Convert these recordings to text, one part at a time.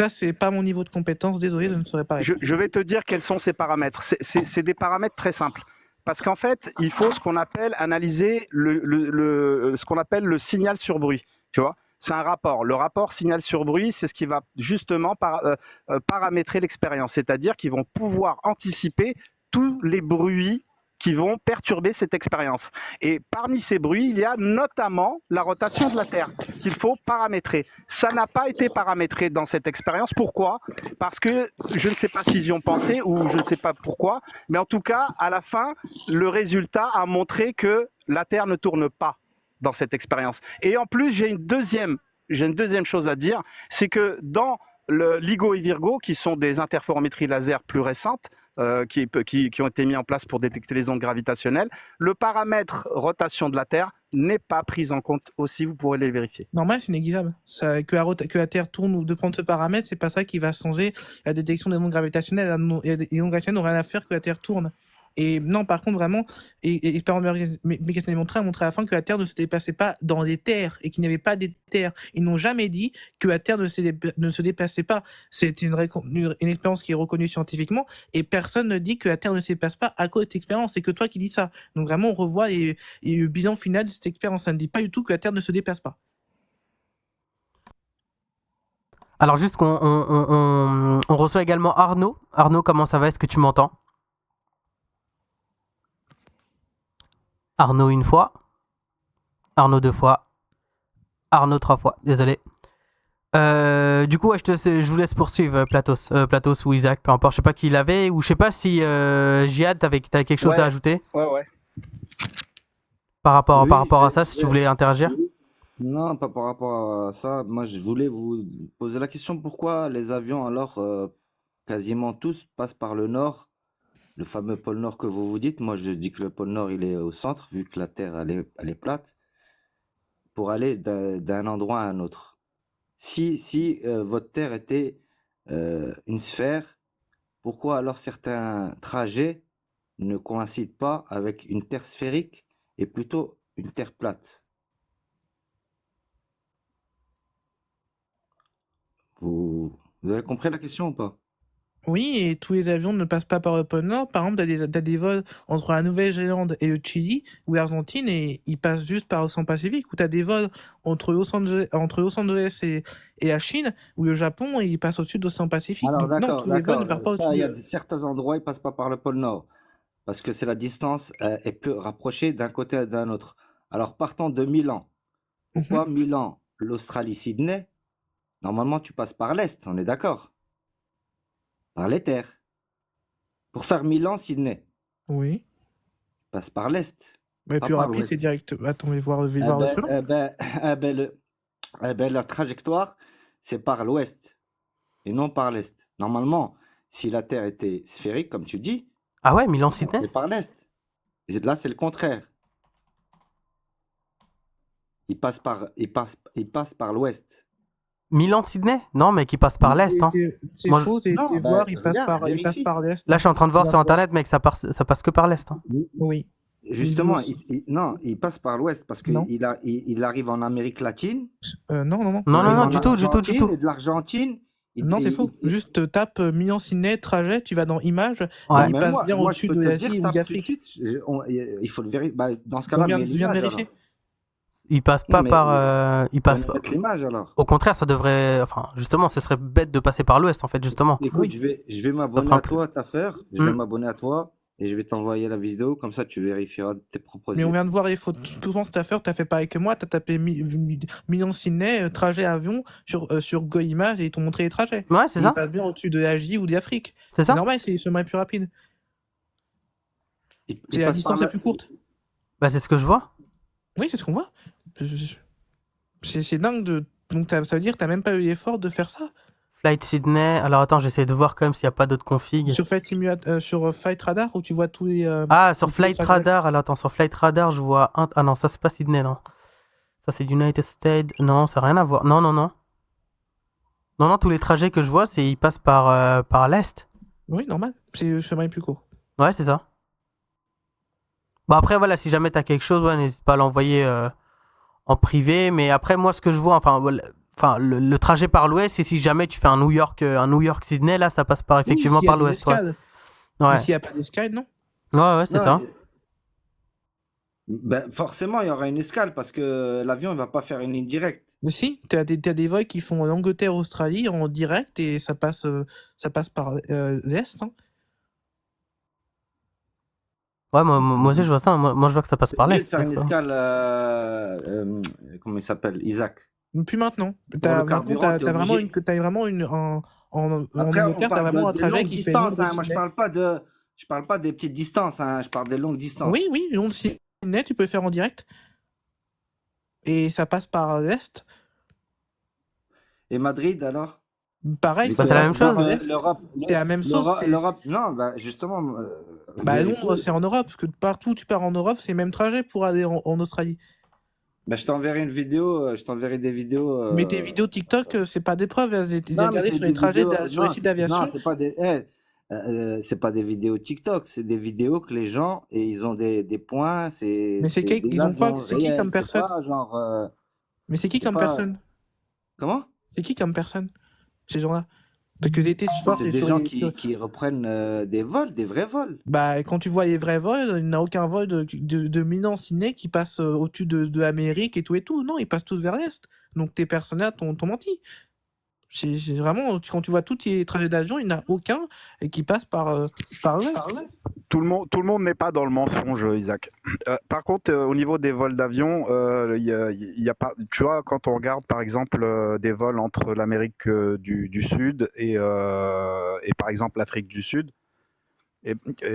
ça, c'est pas mon niveau de compétence. Désolé, je ne saurais pas répondre. Je vais te dire quels sont ces paramètres. C'est des paramètres très simples. Parce qu'en fait, il faut ce qu'on appelle analyser ce qu'on appelle le signal sur bruit. Tu vois, c'est un rapport. Le rapport signal sur bruit, c'est ce qui va justement paramétrer l'expérience. C'est-à-dire qu'ils vont pouvoir anticiper tous les bruits qui vont perturber cette expérience. Et parmi ces bruits, il y a notamment la rotation de la Terre qu'il faut paramétrer. Ça n'a pas été paramétré dans cette expérience. Pourquoi ? Parce que je ne sais pas s'ils y ont pensé ou je ne sais pas pourquoi, mais en tout cas, à la fin, le résultat a montré que la Terre ne tourne pas dans cette expérience. Et en plus, j'ai une deuxième chose à dire, c'est que dans le LIGO et Virgo, qui sont des interférométries laser plus récentes, qui ont été mis en place pour détecter les ondes gravitationnelles, le paramètre rotation de la Terre n'est pas pris en compte aussi, vous pourrez les vérifier. Normal, c'est négligeable. Que la Terre tourne ou de prendre ce paramètre, c'est pas ça qui va changer la détection des ondes gravitationnelles. Les ondes gravitationnelles n'ont rien à faire que la Terre tourne. Et non, par contre, vraiment, et l'expérience mécanique a montré à la fin que la Terre ne se déplaçait pas dans les terres et qu'il n'y avait pas des terres. Ils n'ont jamais dit que la Terre ne se déplaçait pas. C'est une expérience qui est reconnue scientifiquement et personne ne dit que la Terre ne se déplace pas à cause de cette expérience. C'est que toi qui dis ça. Donc vraiment, on revoit le bilan final de cette expérience. Ça ne dit pas du tout que la Terre ne se déplace pas. Alors juste qu'on reçoit également Arnaud. Arnaud, comment ça va? Est-ce que tu m'entends? Arnaud une fois, Arnaud deux fois, Arnaud trois fois, désolé. Du coup, ouais, je vous laisse poursuivre, Platos ou Isaac, peu importe. Je sais pas qui l'avait, ou je sais pas si Jihad, t'avais quelque chose à ajouter Ouais. par rapport à ça, si tu voulais interagir. Non, pas par rapport à ça. Moi, je voulais vous poser la question pourquoi les avions, alors, quasiment tous passent par le nord, le fameux pôle nord que vous dites. Moi, je dis que le pôle nord, il est au centre, vu que la Terre, elle est plate, pour aller d'un endroit à un autre. Si votre Terre était une sphère, pourquoi alors certains trajets ne coïncident pas avec une Terre sphérique et plutôt une Terre plate? Vous avez compris la question ou pas? Oui, et tous les avions ne passent pas par le pôle Nord. Par exemple, t'as des vols entre la Nouvelle-Zélande et le Chili ou l'Argentine et ils passent juste par l'océan Pacifique. Ou t'as des vols entre Los Angeles et la Chine ou le Japon et ils passent au-dessus de l'océan Pacifique. Alors, Donc non, tous les vols ne partent pas ça, au-dessus il y a certains endroits, ils passent pas par le pôle Nord parce que c'est la distance est plus rapprochée d'un côté et d'un autre. Alors, partons de Milan. Pourquoi Milan, l'Australie, Sydney? Normalement, tu passes par l'Est, on est d'accord? Par les terres. Pour faire Milan-Sydney, Oui. tu passes par l'Est, Mais pas plus par rapide, l'Ouest. c'est direct. Attends, on va voir le selon. La trajectoire, c'est par l'Ouest et non par l'Est. Normalement, si la Terre était sphérique, comme tu dis, Ah ouais, Milan-Sydney? c'est par l'Est. Et là, c'est le contraire. Il passe par l'Ouest. Milan-Sydney? Non, mec, il passe par l'Est. Hein. C'est Moi, faux, t'es Non, voir, il passe regarde, par vérifie. l'Est. Là, je suis en train de voir sur Internet, mec, ça passe que par l'Est. Hein. Oui. Justement, il passe par l'Ouest parce Non. qu'il arrive en Amérique latine. Non. Non, du tout. Et de l'Argentine. Non, c'est faux. Juste tape Milan-Sydney, trajet, tu vas dans Images, Ouais. et il passe bien au-dessus de l'Asie ou d'Afrique. Il faut le vérifier. Dans ce cas-là, On vient de vérifier. Il passe pas par. Il passe pas. L'image alors. Au contraire, ça devrait. Enfin, justement, ce serait bête de passer par l'Ouest, en fait, justement. Écoute, je vais m'abonner à toi, ta affaire. Je vais m'abonner à toi et je vais t'envoyer la vidéo. Comme ça, tu vérifieras de tes propres Mais yeux. on vient de voir les photos. Souvent, cette affaire, t'as fait pareil que moi. T'as tapé Milan-Sydney, trajet avion sur Go Images et ils t'ont montré les trajets. Ouais, c'est ça. Il passe bien au-dessus de l'Asie ou d'Afrique. C'est ça. Normal, c'est le chemin plus rapide. C'est la distance la plus courte. Bah, c'est ce que je vois. Oui, c'est ce qu'on voit. C'est dingue de. Donc ça veut dire que t'as même pas eu l'effort de faire ça. Flight Sydney. Alors attends, j'essaie de voir quand même s'il n'y a pas d'autres configs. Sur Flight Radar où tu vois tous les. Sur Flight Radar. Alors attends, sur Flight Radar, je vois un. Ah non, ça c'est pas Sydney, non. Ça c'est United States. Non, ça n'a rien à voir. Non. Non, tous les trajets que je vois, ils passent par l'Est. Oui, normal. C'est le chemin le plus court. Ouais, c'est ça. Bon, après, voilà, si jamais t'as quelque chose, ouais, n'hésite pas à l'envoyer en privé. Mais après, moi, ce que je vois, enfin, enfin, le trajet par l'ouest, et si jamais tu fais un New York-Sydney, là, ça passe effectivement s'il y a par des l'ouest. Ouais. escales. Mais Ouais, s'il n'y a pas d'escale, non. ouais, c'est Non, ça. ben, forcément, il y aura une escale parce que l'avion ne va pas faire une ligne directe. Mais si, t'as des vols qui font l'Angleterre, Australie en direct et ça passe par l'Est. Hein. Ouais, moi aussi, je vois ça. Moi, je vois que ça passe C'est par obligé de l'est. faire des une fois. escale, comment il s'appelle, Isaac. Plus maintenant. Le carburant, t'es T'as vraiment obligé. t'as vraiment en Après, on Angleterre, t'as parle vraiment un des trajet longues qui fait distances, hein. Moi, Londres-Sydney. je parle pas des petites distances, hein. Je parle des longues distances. Oui, Londres-Sydney, tu peux le faire en direct. Et ça passe par l'Est. Et Madrid, alors? Pareil, Vu Bah, que c'est la même chose. c'est la même chose. l'Europe, non, bah, justement, Bah, vérifie. Londres, c'est en Europe. Parce que partout où tu pars en Europe, c'est le même trajet pour aller en Australie. Bah, je t'enverrai une vidéo, je t'enverrai des vidéos. Mais tes vidéos TikTok, c'est pas des preuves. J'ai Non, mais regardé c'est sur les des trajets, vidéos. sur les sites d'aviation. Non, c'est pas des. C'est pas des vidéos TikTok, c'est des vidéos que les gens et ils ont des points, Mais c'est des ils ont quoi? avions C'est qui réels, comme c'est personne? pas genre. Mais c'est qui C'est comme pas. personne? Comment? C'est qui comme personne? Ces gens-là? Parce que j'étais ce soir, C'est c'est des sur gens les. qui reprennent des vols, des vrais vols. Bah, quand tu vois les vrais vols, il n'y a aucun vol de Milan-Sydney qui passe au-dessus de l'Amérique et tout. Non, ils passent tous vers l'Est. Donc tes personnages t'ont menti. C'est vraiment, quand tu vois tous les trajets d'avion, il n'y en a aucun qui passe par l'Est. Tout le monde n'est pas dans le mensonge, Isaac. Par contre, au niveau des vols d'avion, il y a pas. Tu vois, quand on regarde par exemple des vols entre l'Amérique du Sud et par exemple l'Afrique du Sud,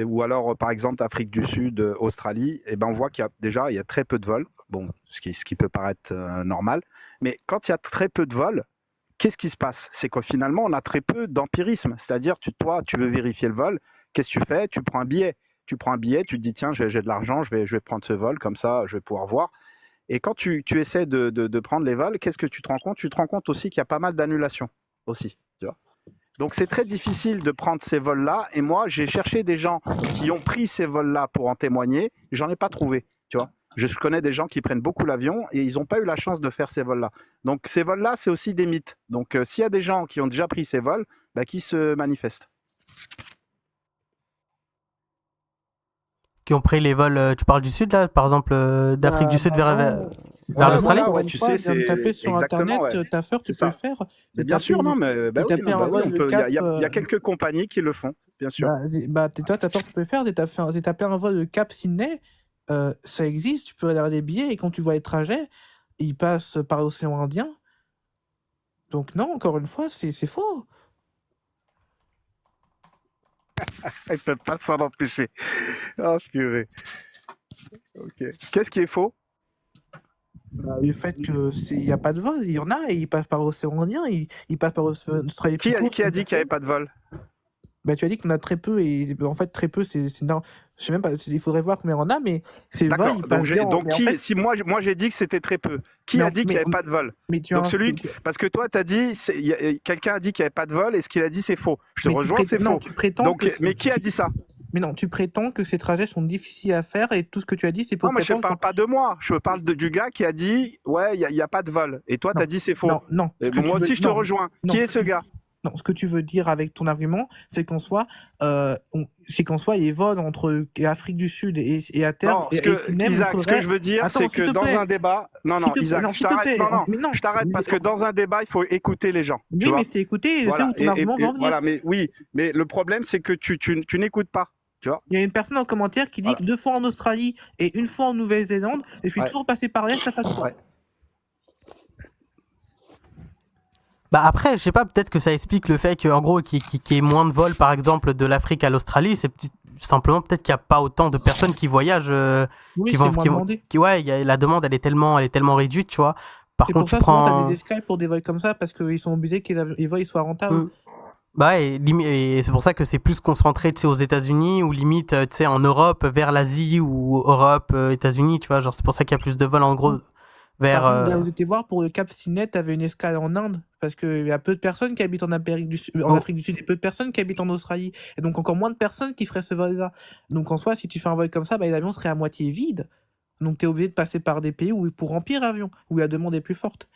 ou alors par exemple Afrique du Sud, Australie, et ben on voit qu'il y a déjà il y a très peu de vols. Bon, ce qui peut paraître normal, mais quand il y a très peu de vols, qu'est-ce qui se passe? C'est que finalement, on a très peu d'empirisme. C'est-à-dire, toi, tu veux vérifier le vol, qu'est-ce que tu fais? Tu prends un billet. Tu prends un billet, tu te dis, tiens, j'ai de l'argent, je vais prendre ce vol, comme ça, je vais pouvoir voir. Et quand tu essaies de prendre les vols, qu'est-ce que tu te rends compte? Tu te rends compte aussi qu'il y a pas mal d'annulations aussi. Tu vois. Donc, c'est très difficile de prendre ces vols-là. Et moi, j'ai cherché des gens qui ont pris ces vols-là pour en témoigner. J'en ai pas trouvé. Tu vois. Je connais des gens qui prennent beaucoup l'avion et ils n'ont pas eu la chance de faire ces vols-là. Donc ces vols-là, c'est aussi des mythes. Donc s'il y a des gens qui ont déjà pris ces vols, bah, qui se manifestent. Qui ont pris les vols, tu parles du Sud, là, par exemple, d'Afrique du Sud vers l'Australie? voilà, ouais, tu sais, viens de taper sur exactement, Internet, ouais. t'as peur, tu C'est peux le ça. faire. Mais bien sûr, non, mais bah J'ai oui, tapé non, un bah oui, vol on de peut. Cap. Il y a quelques compagnies qui le font, bien sûr. Toi, t'as tort, tu peux le faire. J'ai tapé un vol de Cap Sydney. Ça existe, tu peux regarder les billets et quand tu vois les trajets, ils passent par l'océan Indien. Donc non, encore une fois, c'est faux. Ils ne peuvent pas s'en empêcher. Oh, purée. Ok. Qu'est-ce qui est faux? Le fait qu'il n'y a pas de vol, il y en a et ils passent par l'océan Indien, ils passent par l'Australie Qui a dit qu'il n'y avait pas de vol? Bah, tu as dit qu'on a très peu et en fait très peu non, je sais même pas, il faudrait voir combien on a, mais ces vols D'accord. ils passent bien. Donc Mais en fait, si moi j'ai dit que c'était très peu, qui a dit qu'il n'y avait pas de vol? mais tu Donc as parce que toi tu as dit, quelqu'un a dit qu'il n'y avait pas de vol et ce qu'il a dit c'est faux. Je te rejoins, c'est non, faux. tu prétends Donc, mais qui a dit ça? Mais non, tu prétends que ces trajets sont difficiles à faire et tout ce que tu as dit c'est pour Non, mais je ne prétendre parle pas de moi, je parle du gars qui a dit ouais, il n'y a pas de vol. Et toi tu as dit c'est faux. non. Moi aussi je te rejoins. Qui est ce gars? Non, ce que tu veux dire avec ton argument, c'est qu'en soi, les vols entre l'Afrique du Sud et à terme. Non, Isaac, ce que je veux dire, c'est que dans un débat. Non, Isaac, je t'arrête. Non, je t'arrête parce que dans un débat, il faut écouter les gens. Oui, mais je t'ai écouté, je sais où ton argument va venir. Voilà, mais oui, mais le problème, c'est que tu n'écoutes pas. Tu vois. Il y a une personne en commentaire qui dit que 2 fois en Australie et 1 fois en Nouvelle-Zélande, et je suis toujours passé par l'Est à chaque fois. Bah après, je sais pas, peut-être que ça explique le fait qu'en gros, qu'il y ait moins de vols, par exemple, de l'Afrique à l'Australie. C'est simplement peut-être qu'il n'y a pas autant de personnes qui voyagent. La demande, elle est tellement réduite, tu vois. Par contre, tu prends. T'as des escales pour des vols comme ça parce qu'ils sont obligés que les vols soient rentables. Bah et c'est pour ça que c'est plus concentré, tu sais, aux États-Unis ou limite, tu sais, en Europe, vers l'Asie ou Europe, États-Unis, tu vois. Genre, c'est pour ça qu'il y a plus de vols en gros. Là où j'étais voir pour le Cap Sydney, t'avais une escale en Inde parce qu'il y a peu de personnes qui habitent en Afrique du Sud et peu de personnes qui habitent en Australie et donc encore moins de personnes qui feraient ce vol-là. Donc en soi, si tu fais un vol comme ça, bah, les avions seraient à moitié vides. Donc t'es obligé de passer par des pays où pour remplir l'avion, où la demande est plus forte.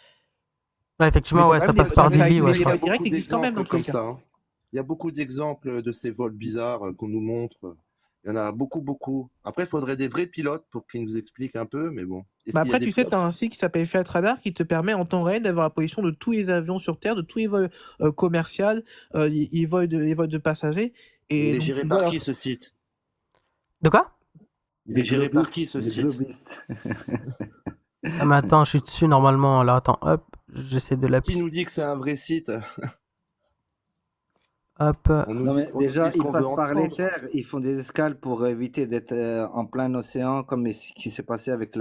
Ouais, effectivement, Mais ouais, quand ça même, passe par avec Dilly, ouais, les je crois. vols directs existent quand même dans tous les comme cas. ça, hein. Il y a beaucoup d'exemples de ces vols bizarres qu'on nous montre. Il y en a beaucoup, beaucoup. Après, il faudrait des vrais pilotes pour qu'ils nous expliquent un peu, mais bon. Est-ce Mais qu'il y a après, des tu sais, tu as pilotes? un site qui s'appelle Fiat Radar qui te permet en temps réel d'avoir la position de tous les avions sur Terre, de tous les vols commerciaux, les vols de passagers. Et il Et est donc, géré tu par vois, qui ce site? De quoi? Il est géré par qui ce Les site? globistes. Ah, mais attends, je suis dessus normalement. Alors attends, hop, j'essaie de la. Qui nous dit que c'est un vrai site? Hop. On nous Non, dit, mais on nous déjà, dit ce ils qu'on veut passent par les entendre. terres, ils font des escales pour éviter d'être en plein océan, comme ce qui s'est passé avec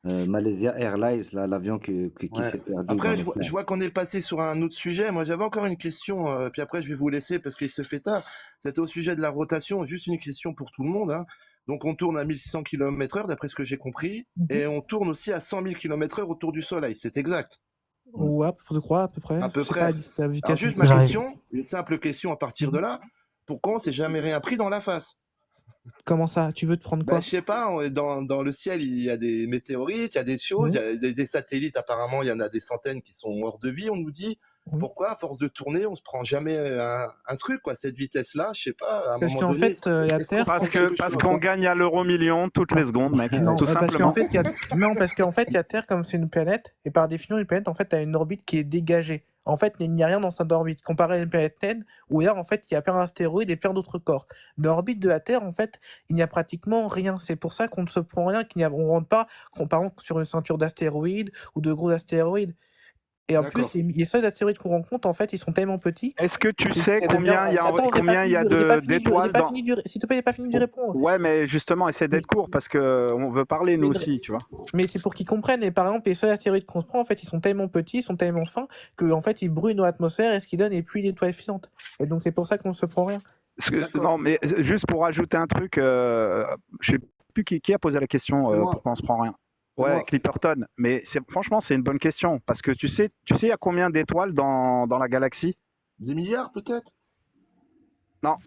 Malaysia Airlines, là, l'avion qui Ouais. s'est perdu Après, dans je l'océan. vois qu'on est passé sur un autre sujet. Moi, j'avais encore une question, puis après, je vais vous laisser parce qu'il se fait tard. C'était au sujet de la rotation. Juste une question pour tout le monde, hein. Donc, on tourne à 1600 km/h, d'après ce que j'ai compris, et on tourne aussi à 100 000 km/h autour du Soleil. C'est exact? ouais, je crois, à peu près. À peu Je sais pas près. la Alors, vitesse. juste ma J'arrive. question, une simple question à partir de là. Pourquoi on s'est jamais rien pris dans la face? Comment ça? Tu veux te prendre Ben, quoi? je sais pas, dans le ciel, il y a des météorites, il y a des choses, il y a des satellites, apparemment, il y en a des centaines qui sont hors de vie, on nous dit. Mhm. Pourquoi, à force de tourner, on se prend jamais un truc, quoi, cette vitesse-là, je sais pas, à un Parce moment qu'en donné. fait, la est-ce qu'on Terre. prend Parce quelque chose? qu'on gagne à l'euro million toutes les secondes, mec. Non, Tout parce qu'en simplement. fait, non, parce qu'en fait, la Terre, comme c'est une planète, et par définition, une planète, en fait, a une orbite qui est dégagée. En fait, il n'y a rien dans cette orbite, comparé à une planète naine, où là, en fait, il y a plein d'astéroïdes et plein d'autres corps. Dans l'orbite de la Terre, en fait, il n'y a pratiquement rien. C'est pour ça qu'on ne se prend rien, on rentre pas, par exemple, sur une ceinture d'astéroïdes ou de gros astéroïdes. Et en plus, D'accord. les seuls astéroïdes qu'on rencontre, en fait, ils sont tellement petits. Est-ce que tu c'est- sais ça devient- combien il y a, Attends, combien il y a d'étoiles dans... S'il te plaît, j'ai pas fini de répondre. Ouais, mais justement, essaie d'être court parce que on veut parler nous Mais- aussi, tu vois. Mais c'est pour qu'ils comprennent. Et par exemple, les seuls astéroïdes qu'on se prend, en fait, ils sont tellement petits, ils sont tellement fins, que en fait, ils brûlent nos atmosphères et ce qui donne est pluie d'étoiles filantes. Et donc, c'est pour ça qu'on ne se prend rien. D'accord. Non, mais juste pour ajouter un truc, je sais plus qui a posé la question C'est moi. pourquoi on se prend rien. C'est Ouais, moi. Clipperton. Mais franchement, c'est une bonne question parce que tu sais, il y a combien d'étoiles dans la galaxie? 10 milliards, peut-être? Non.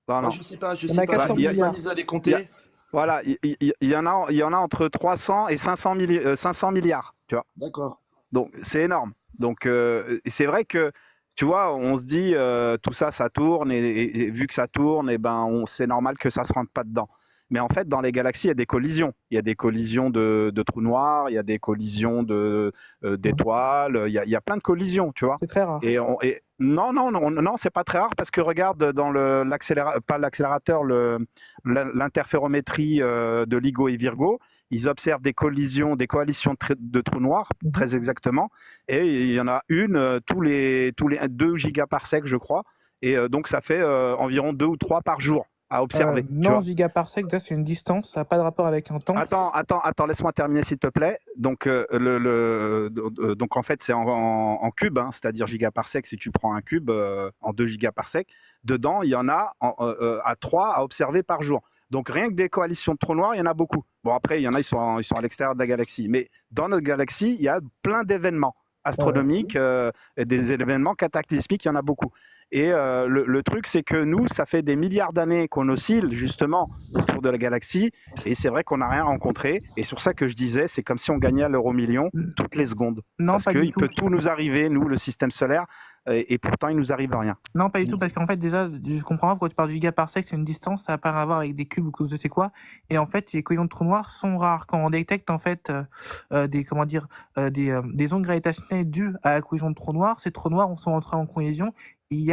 Non, Ah, non. je sais pas, je Il y en sais a pas. 400 Je suis pas milliards. mis à les compter. Voilà, il y en a entre 300 et 500 milliards, tu vois. D'accord. Donc c'est énorme. Donc et c'est vrai que tu vois, on se dit tout ça, ça tourne et vu que ça tourne, et ben c'est normal que ça se rentre pas dedans. Mais en fait, dans les galaxies, il y a des collisions. Il y a des collisions de trous noirs, il y a des collisions d'étoiles, il y a plein de collisions, tu vois. C'est très rare. Et non, c'est pas très rare parce que regarde dans pas l'accélérateur, l'interférométrie de LIGO et Virgo, ils observent des coalitions de trous noirs, très exactement, et il y en a une tous les 2 gigaparsecs, je crois, et donc ça fait environ 2 ou 3 par jour à observer. tu Non, vois. gigaparsec, ça c'est une distance, ça n'a pas de rapport avec un temps. Attends, laisse-moi terminer s'il te plaît. Donc, donc en fait, c'est en cube, hein, c'est-à-dire gigaparsec. Si tu prends un cube en 2 gigaparsecs, dedans, il y en a à 3 à observer par jour. Donc rien que des coalitions de trous noirs, il y en a beaucoup. Bon, après, il y en a, ils sont à l'extérieur de la galaxie. Mais dans notre galaxie, il y a plein d'événements astronomiques, et des événements cataclysmiques, il y en a beaucoup. Et le truc, c'est que nous, ça fait des milliards d'années qu'on oscille justement autour de la galaxie, et c'est vrai qu'on n'a rien rencontré. Et c'est pour ça que je disais, c'est comme si on gagnait à l'euro million toutes les secondes. Non, Parce pas du qu'il tout. peut tout nous arriver, nous, le système solaire, et pourtant, il nous arrive rien. Non, pas du tout, parce qu'en fait, déjà, je comprends pas pourquoi tu parles du gigaparsec, c'est une distance, ça n'a pas à voir avec des cubes ou que je sais quoi. Et en fait, les collisions de trous noirs sont rares. Quand on détecte, en fait, des ondes gravitationnelles dues à la collision de trous noirs, ces trous noirs sont entrés en collision. Les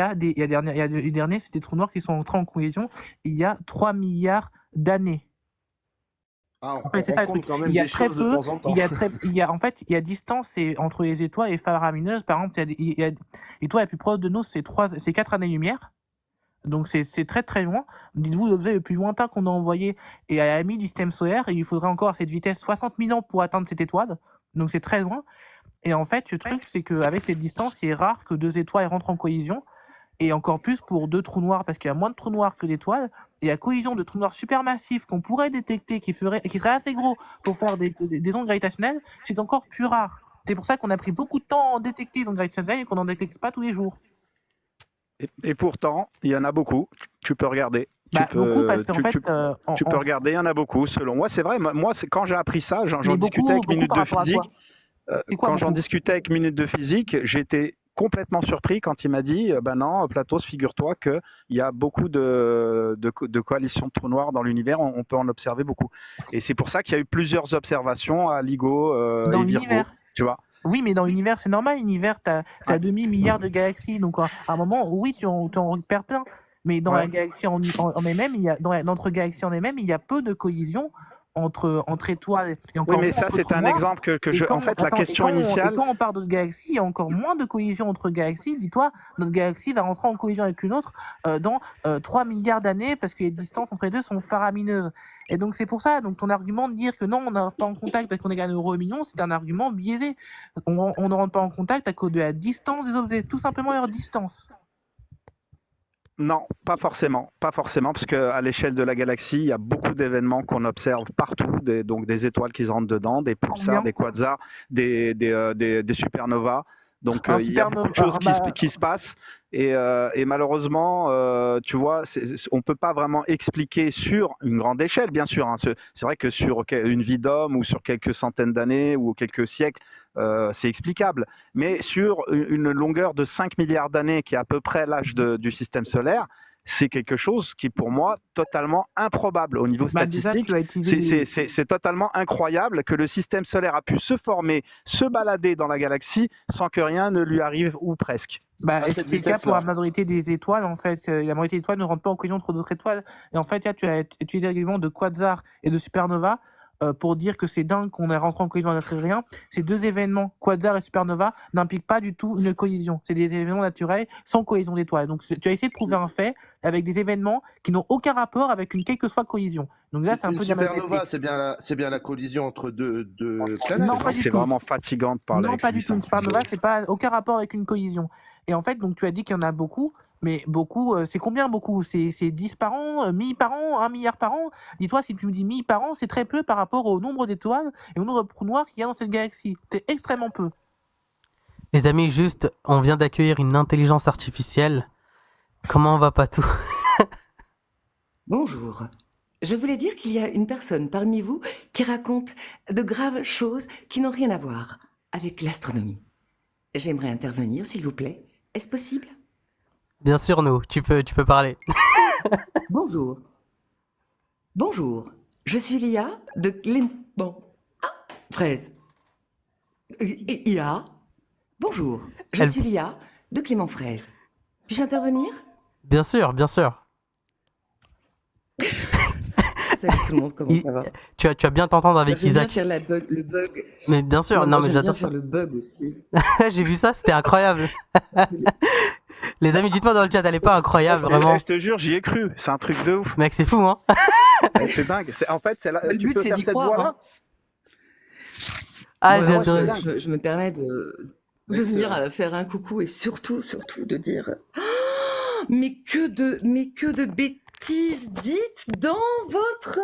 derniers, c'est des trous noirs qui sont entrés en collision il y a 3 milliards d'années. Ah, En fait, c'est ça le compte truc. quand même Il y a des très choses de peu, temps en temps. en fait, il y a distance entre les étoiles et les faramineuses. Par exemple, l'étoile la plus proche de nous, c'est 4 années-lumière. Donc c'est très très loin. Dites-vous, l'objet le plus lointain qu'on a envoyé est à la limite du système solaire, et il faudrait encore à cette vitesse 60 000 ans pour atteindre cette étoile. Donc c'est très loin. Et en fait, le truc, c'est qu'avec cette distance, il est rare que 2 étoiles rentrent en collision. Et encore plus pour 2 trous noirs, parce qu'il y a moins de trous noirs que d'étoiles. Et la collision de trous noirs supermassifs qu'on pourrait détecter, qui seraient assez gros pour faire des ondes gravitationnelles, c'est encore plus rare. C'est pour ça qu'on a pris beaucoup de temps à en détecter les ondes gravitationnelles et qu'on n'en détecte pas tous les jours. Et pourtant, il y en a beaucoup. Tu peux regarder. Beaucoup, parce qu'en fait... Tu peux regarder, il y en a beaucoup, selon moi. C'est vrai, moi, quand j'ai appris ça, j'en Mais discutais avec beaucoup Minute par de rapport à Physique. quoi C'est quoi Quand j'en beaucoup? discutais avec Minute de Physique, j'étais complètement surpris quand il m'a dit ben non, Platos, figure-toi qu'il y a beaucoup de coalitions de trous noirs dans l'univers, on peut en observer beaucoup. Et c'est pour ça qu'il y a eu plusieurs observations à LIGO Dans et Virgo, l'univers. tu vois. Oui, mais dans l'univers, c'est normal. L'univers, t'as Ouais. demi-milliard de galaxies. Donc, à un moment, oui, tu en repères plein. Mais dans Ouais. la galaxie en elle-même, dans notre galaxie en elle-même, il y a peu de collisions entre étoiles et Oui, encore mais moins ça, entre c'est trous un noirs. exemple que Et je. quand, En fait, la attends, question et initiale. quand on parle d'autres galaxies, il y a encore moins de collisions entre galaxies. Dis-toi, notre galaxie va rentrer en collision avec une autre dans 3 milliards d'années parce que les distances entre les deux sont faramineuses. Et donc, c'est pour ça. Donc, ton argument de dire que non, on n'est pas en contact parce qu'on est à 1 euro million, c'est un argument biaisé. On ne rentre pas en contact à cause de la distance des objets, tout simplement leur distance. Non, pas forcément, parce qu'à l'échelle de la galaxie, il y a beaucoup d'événements qu'on observe partout, donc des étoiles qui rentrent dedans, des pulsars, Combien? des quasars, des supernovas. Donc Un il y a beaucoup de choses qui se passent et malheureusement, tu vois, on peut pas vraiment expliquer sur une grande échelle, bien sûr. Hein. C'est vrai que sur une vie d'homme ou sur quelques centaines d'années ou quelques siècles, c'est explicable. Mais sur une longueur de 5 milliards d'années, qui est à peu près l'âge du système solaire, c'est quelque chose qui, pour moi, totalement improbable au niveau déjà, statistique. tu as utilisé C'est totalement incroyable que le système solaire a pu se former, se balader dans la galaxie sans que rien ne lui arrive ou presque. À cette c'est le cas pour la vitesse-là. majorité des étoiles. En fait, la majorité des étoiles ne rentrent pas en collision entre d'autres étoiles. Et en fait, là, tu as utilisé l'argument de quasar et de supernova pour dire que c'est dingue qu'on est rentré en collision avec rien. Ces deux événements, quasar et supernova, n'impliquent pas du tout une collision. C'est des événements naturels sans collision d'étoiles. Donc, tu as essayé de prouver un fait avec des événements qui n'ont aucun rapport avec une quelle que soit collision. Donc là, c'est un Une peu de la supernova, malhonnêteté. c'est bien la collision entre deux planètes. Non, pas du C'est tout. vraiment fatigant de parler Non, avec pas lui. du tout. Une supernova, c'est pas aucun rapport avec une collision. Et en fait, donc tu as dit qu'il y en a beaucoup, mais beaucoup, c'est combien beaucoup? C'est 10 par an, 1000 par an, 1 milliard par an? Dis-toi, si tu me dis 1000 par an, c'est très peu par rapport au nombre d'étoiles et au nombre de trous noirs qu'il y a dans cette galaxie. C'est extrêmement peu. Les amis, juste, on vient d'accueillir une intelligence artificielle. Comment va pas tout? Bonjour. Je voulais dire qu'il y a une personne parmi vous qui raconte de graves choses qui n'ont rien à voir avec l'astronomie. J'aimerais intervenir, s'il vous plaît. Est-ce possible? Bien sûr, nous, tu peux parler. Bonjour. Bonjour. Je suis Lia de Fraise. Lia. Bonjour. Je suis Lia de Clément Fraise. Puis-je intervenir? Bien sûr, bien sûr. Salut tout le monde, comment ça va? Tu as bien t'entendre avec J'aime Isaac. bien faire le bug. Mais bien sûr, non, mais j'aime j'adore bien ça. faire le bug aussi. J'ai vu ça, c'était incroyable. Les amis, dites-moi dans le chat, elle est pas incroyable, vraiment. Je te jure, j'y ai cru. C'est un truc de ouf. Mec, c'est fou, hein. C'est dingue. En fait, Le tu but, peux c'est faire d'y cette croire, voix-là. hein. Ah, Moi, j'ai adoré. je me permets de venir faire un coucou et surtout de dire oh, mais que de bêtises dites dans votre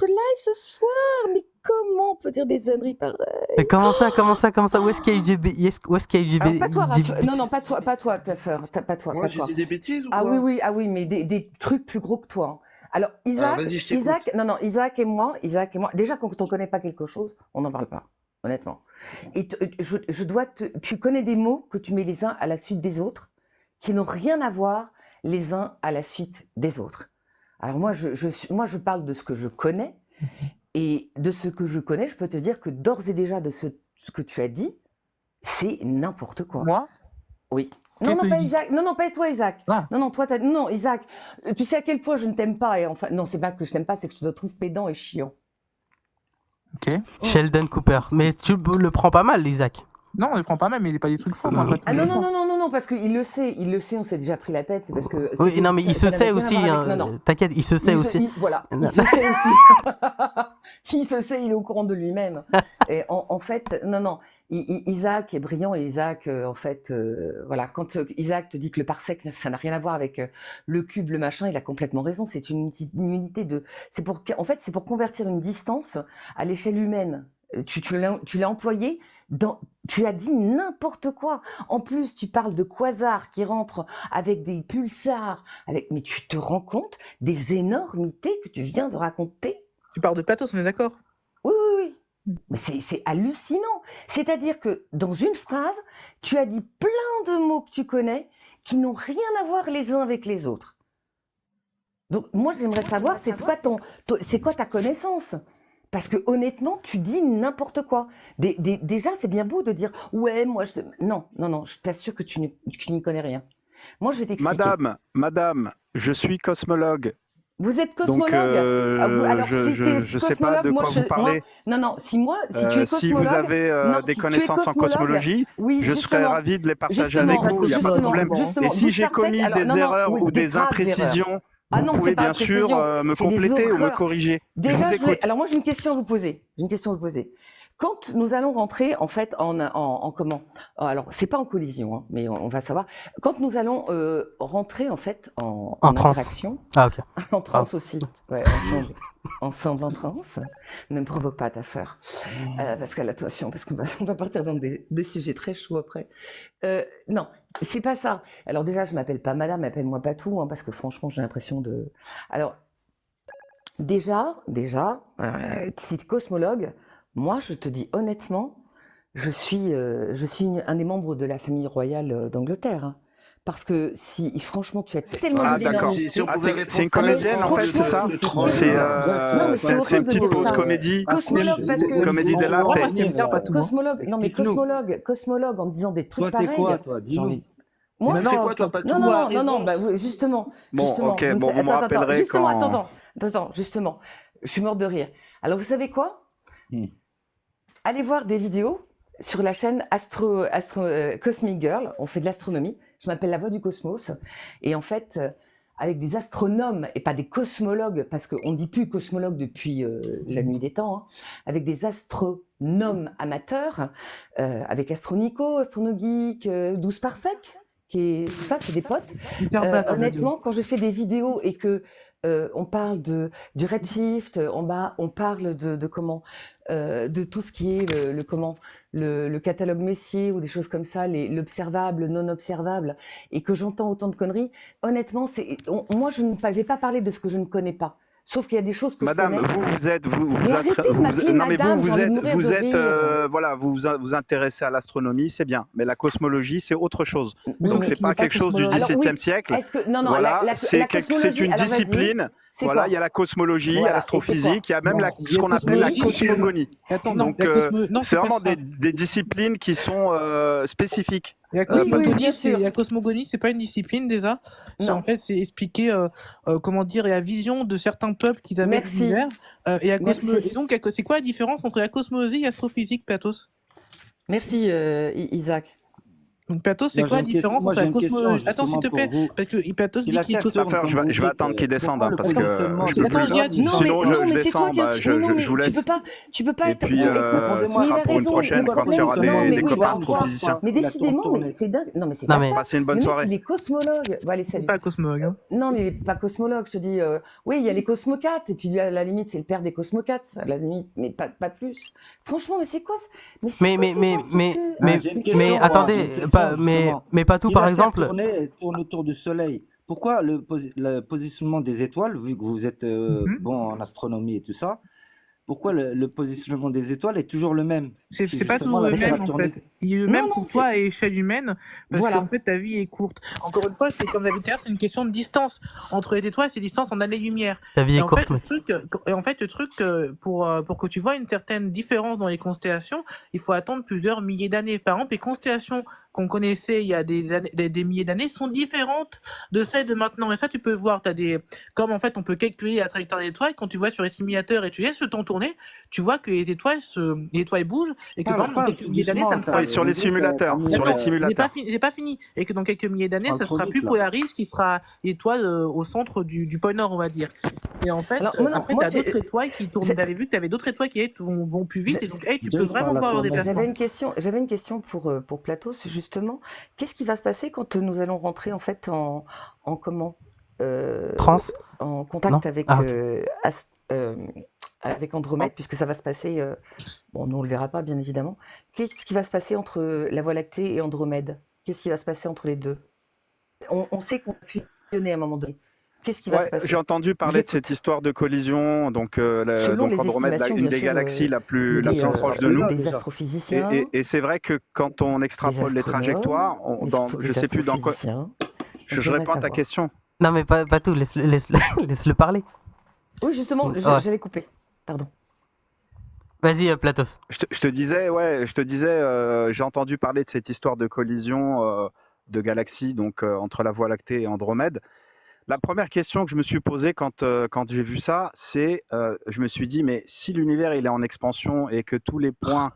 live ce soir. Mais comment on peut dire des âneries pareilles? Mais comment ça? Où est-ce qu'il y a eu du Alors, pas toi, non, pas toi, Taffer, pas toi. Moi, pas j'ai toi. dit des bêtises ou quoi? Ah oui, mais des trucs plus gros que toi. Hein. Alors, vas-y, je t'écoute. Isaac et moi, déjà, quand on connaît pas quelque chose, on n'en parle pas, honnêtement. Et tu connais des mots que tu mets les uns à la suite des autres, qui n'ont rien à voir les uns à la suite des autres. Alors moi, je parle de ce que je connais, et de ce que je connais, je peux te dire que d'ores et déjà, de ce que tu as dit, c'est n'importe quoi. Moi? Oui. Qu'est-ce Non, que pas tu dis? Isaac. Non, pas toi, Isaac. Ah. Non, toi, non, Isaac. Tu sais à quel point je ne t'aime pas et enfin, non, c'est pas que je t'aime pas, c'est que je te trouve pédant et chiant. Ok. Sheldon Cooper. Mais tu le prends pas mal, Isaac. Non, on ne prend pas même, mais il n'est pas des trucs faux. Moi, pas tous Ah les non, jours. parce qu'il le sait, on s'est déjà pris la tête, c'est parce que. Oui, non, mais il se ça sait n'avait rien à aussi. voir avec- hein. Non, non. T'inquiète, il se sait aussi. Voilà, il se sait aussi. Il se sait, il est au courant de lui-même. Et en fait, non, Isaac est brillant et Isaac, en fait, voilà, quand Isaac te dit que le parsec, ça n'a rien à voir avec le cube, le machin, il a complètement raison. C'est une unité de. En fait, c'est pour convertir une distance à l'échelle humaine. Tu l'as employé tu as dit n'importe quoi. En plus, tu parles de quasars qui rentrent avec des pulsars, mais tu te rends compte des énormités que tu viens de raconter? Tu parles de Platos, on est d'accord? Oui. Mais c'est hallucinant. C'est-à-dire que dans une phrase, tu as dit plein de mots que tu connais qui n'ont rien à voir les uns avec les autres. Donc moi, j'aimerais savoir, c'est quoi ta connaissance? Parce que honnêtement, tu dis n'importe quoi. Déjà, c'est bien beau de dire ouais, moi, non, je t'assure que tu n'y connais rien. Moi, je vais t'expliquer. Madame, je suis cosmologue. Vous êtes Donc, cosmologue. Alors, si tu es je sais pas cosmologue, de quoi vous parlez. si tu es Si vous cosmologue, avez non, des si tu es connaissances en cosmologue, cosmologie, oui, je serais justement, ravi de les partager justement, avec vous, il n'y a pas de problème. justement, Et si 12 j'ai parsecs, commis alors, des non, erreurs oui, ou des des graves erreurs. imprécisions, Ah vous non, pouvez c'est pas bien sûr imprécision, me c'est des compléter ou me horreurs. corriger. Je Déjà, vous écoute. alors moi j'ai une question à vous poser. Quand nous allons rentrer en fait en comment? Alors c'est pas en collision, hein, mais on va savoir. Quand nous allons rentrer en fait en transe. interaction, Ah, ok. en transe aussi, ouais, ensemble en transe. Ne me provoque pas ta sœur, parce qu'elle attention, parce qu'on va partir dans des sujets très chauds après. Non, c'est pas ça. Alors déjà, je m'appelle pas Madame, appelle-moi Patou, hein, parce que franchement, j'ai l'impression de. Alors déjà, si tu es cosmologue, moi, je te dis honnêtement, je suis un des membres de la famille royale d'Angleterre. Hein. Parce que si, franchement, tu as tellement Ah, de d'accord. Si on d'énormité. pouvait c'est répondre une par les comédienne, trois, en fait, c'est ça Franchement, le troll. C'est Non, mais c'est une horrible de petite dire pause ça. comédie. Cosmologue, parce que. Comédie Explique-nous, dell'arte. Moi, je t'aime bien, Patou. Hein. Cosmologue, non mais Explique-nous. cosmologue en disant des trucs Toi, t'es pareils. quoi, toi? j'ai envie. Dis-nous. Moi, Mais Tu fais non, quoi, toi, Patou? non, bah, oui, justement, Bon, ok, bon, vous me rappellerez justement, quand... attends, justement, je suis morte de rire. Alors, vous savez quoi? Hmm. Allez voir des vidéos sur la chaîne Cosmic Girl. On fait de l'astronomie. Je m'appelle La Voix du Cosmos. Et en fait, avec des astronomes et pas des cosmologues, parce qu'on ne dit plus cosmologue depuis la nuit des temps, hein, avec des astronomes amateurs, avec Astronico, Astronogeek, 12 Parsec, tout ça, c'est des potes. Hyper bad, la vidéo. Honnêtement, quand je fais des vidéos et que on parle du redshift, on parle de comment, de tout ce qui est le catalogue Messier ou des choses comme ça, l'observable, non observable, et que j'entends autant de conneries. Honnêtement, moi je ne vais pas parler de ce que je ne connais pas. Sauf qu'il y a des choses que Madame, je connais. vous êtes, Mais arrêtez de m'appeler non mais madame, vous j'ai envie de mourir vous de êtes, rire. voilà, vous intéressez à l'astronomie, c'est bien, mais la cosmologie, c'est autre chose. Mais Donc non, c'est tu n'es pas pas quelque chose du cosmologue. Alors, XVIIe oui, siècle. est-ce que non, Voilà, c'est c'est cosmologie. une Alors vas-y, discipline. c'est Voilà, quoi? il y a la cosmologie, il y a Voilà, et c'est quoi? l'astrophysique, il y a même Non, il y ce a qu'on appelle la cosmologie, c'est- cosmogonie. Attends, non, Donc non, c'est c'est pas vraiment ça. des disciplines qui sont spécifiques. La Oui, cosmogonie, bien sûr. la cosmogonie, c'est pas une discipline déjà. C'est Non. en fait, c'est expliquer, comment dire, la vision de certains peuples qu'ils avaient de Merci. l'univers. Et Merci. donc, c'est quoi la différence entre la cosmologie et l'astrophysique, Patos? Merci, Isaac. Donc, Patos, c'est Moi, quoi j'ai la une question, différence moi, entre j'ai la une question cosmologie? Attends, s'il justement te pour plaît, vous. parce que Patos Si dit la qu'il est Terre tourne, Enfin, je comme vous vais dites, attendre qu'ils descendent pourquoi le parce que positionnement je des peux Attends, plus. Gia, dis- Non, mais, Sinon, non, je mais c'est toi descends, qui as... bah, Mais non, je mais vous laisse. tu peux pas Et être... puis, écoute, Répondez-moi, mais il sera a pour une raison, prochaine le quand il y problème, aura non, des mais oui, copains bah, encore. astrophysiciens. Mais La tour décidément, mais tournée. c'est dingue. Non, mais c'est Non, pas mais- ça. Passez une bonne Le mec, soirée. il est cosmologue. Bon, allez, c'est salut. pas cosmologue. Hein. Non, mais il est pas cosmologue, je te dis. Oui, il y a les cosmocates, et puis lui, à la limite, c'est le père des cosmocates, à la limite, mais pas plus. Franchement, mais c'est quoi Mais ces gens qui mais se... mais J'ai une Mais question, mais qu'est-ce que- attendez, j'ai une question, pas justement. mais pas tout Si par la Terre exemple. tournait, elle tourne autour du Soleil, pourquoi le positionnement des étoiles, vu que vous êtes Mhm. bon en astronomie et tout ça, pourquoi le positionnement des étoiles est toujours le même? C'est Si pas justement toujours la le Terre même a en tourné. fait. Il est le Non, même non, pour toi à échelle humaine parce Voilà. qu'en fait ta vie est courte. Encore une fois, c'est comme d'habitude, c'est une question de distance entre les étoiles, c'est distance en années-lumière. Ta vie Et est en fait, courte, le mec. truc, pour que tu vois une certaine différence dans les constellations, il faut attendre plusieurs milliers d'années. Par exemple, les constellations qu'on connaissait il y a des milliers d'années sont différentes de celles de maintenant. Et ça, tu peux voir. Comme en fait, on peut calculer la trajectoire des étoiles. Quand tu vois sur les simulateurs et tu laisses le temps tourner, tu vois que les étoiles bougent et que par exemple, dans quelques milliers d'années, ça ne sera Oui, sur les simulateurs. Sur les Attends, simulateurs. j'ai pas fini. Et que dans quelques milliers d'années, Parle ça trop sera vite, plus là. Polaris qui sera l'étoile au centre du pôle Nord, on va dire. Et en fait, Alors, moi, non, après, moi, tu as d'autres étoiles qui tournent. j'ai- Tu avais vu que tu avais d'autres étoiles qui vont plus vite. j'ai- Et donc, hey, tu James peux vraiment parle à voir leur son mec. déplacement. J'avais une question pour Platos, justement. Qu'est-ce qui va se passer quand nous allons rentrer en fait en comment Trans. en contact Non avec Ah, ok. avec Andromède, puisque ça va se passer. Bon, nous on le verra pas, bien évidemment. Qu'est-ce qui va se passer entre la Voie lactée et Andromède? Qu'est-ce qui va se passer entre les deux? On sait qu'on va fusionner à un moment donné. qu'est-ce qui va se Ouais, passer? j'ai entendu parler de J'écoute. cette histoire de collision. Donc, Selon les Andromède, estimations, une bien des sûr, galaxies la Mais plus des, déjà, on sera proche de plus nous. là, des déjà. astrophysiciens, Et c'est vrai que quand on des extrapole les astronomes, trajectoires, mais surtout je des sais plus dans quoi. astrophysiciens, Je j'aimerais réponds à ta savoir. question. Non, mais pas tout, laisse-le parler. Oui, justement, Ouais. j'allais couper. Pardon. Vas-y, Platos. Je te disais, j'ai entendu parler de cette histoire de collision de galaxies, donc entre la Voie lactée et Andromède. La première question que je me suis posée quand j'ai vu ça, c'est, je me suis dit, mais si l'univers il est en expansion et que tous les points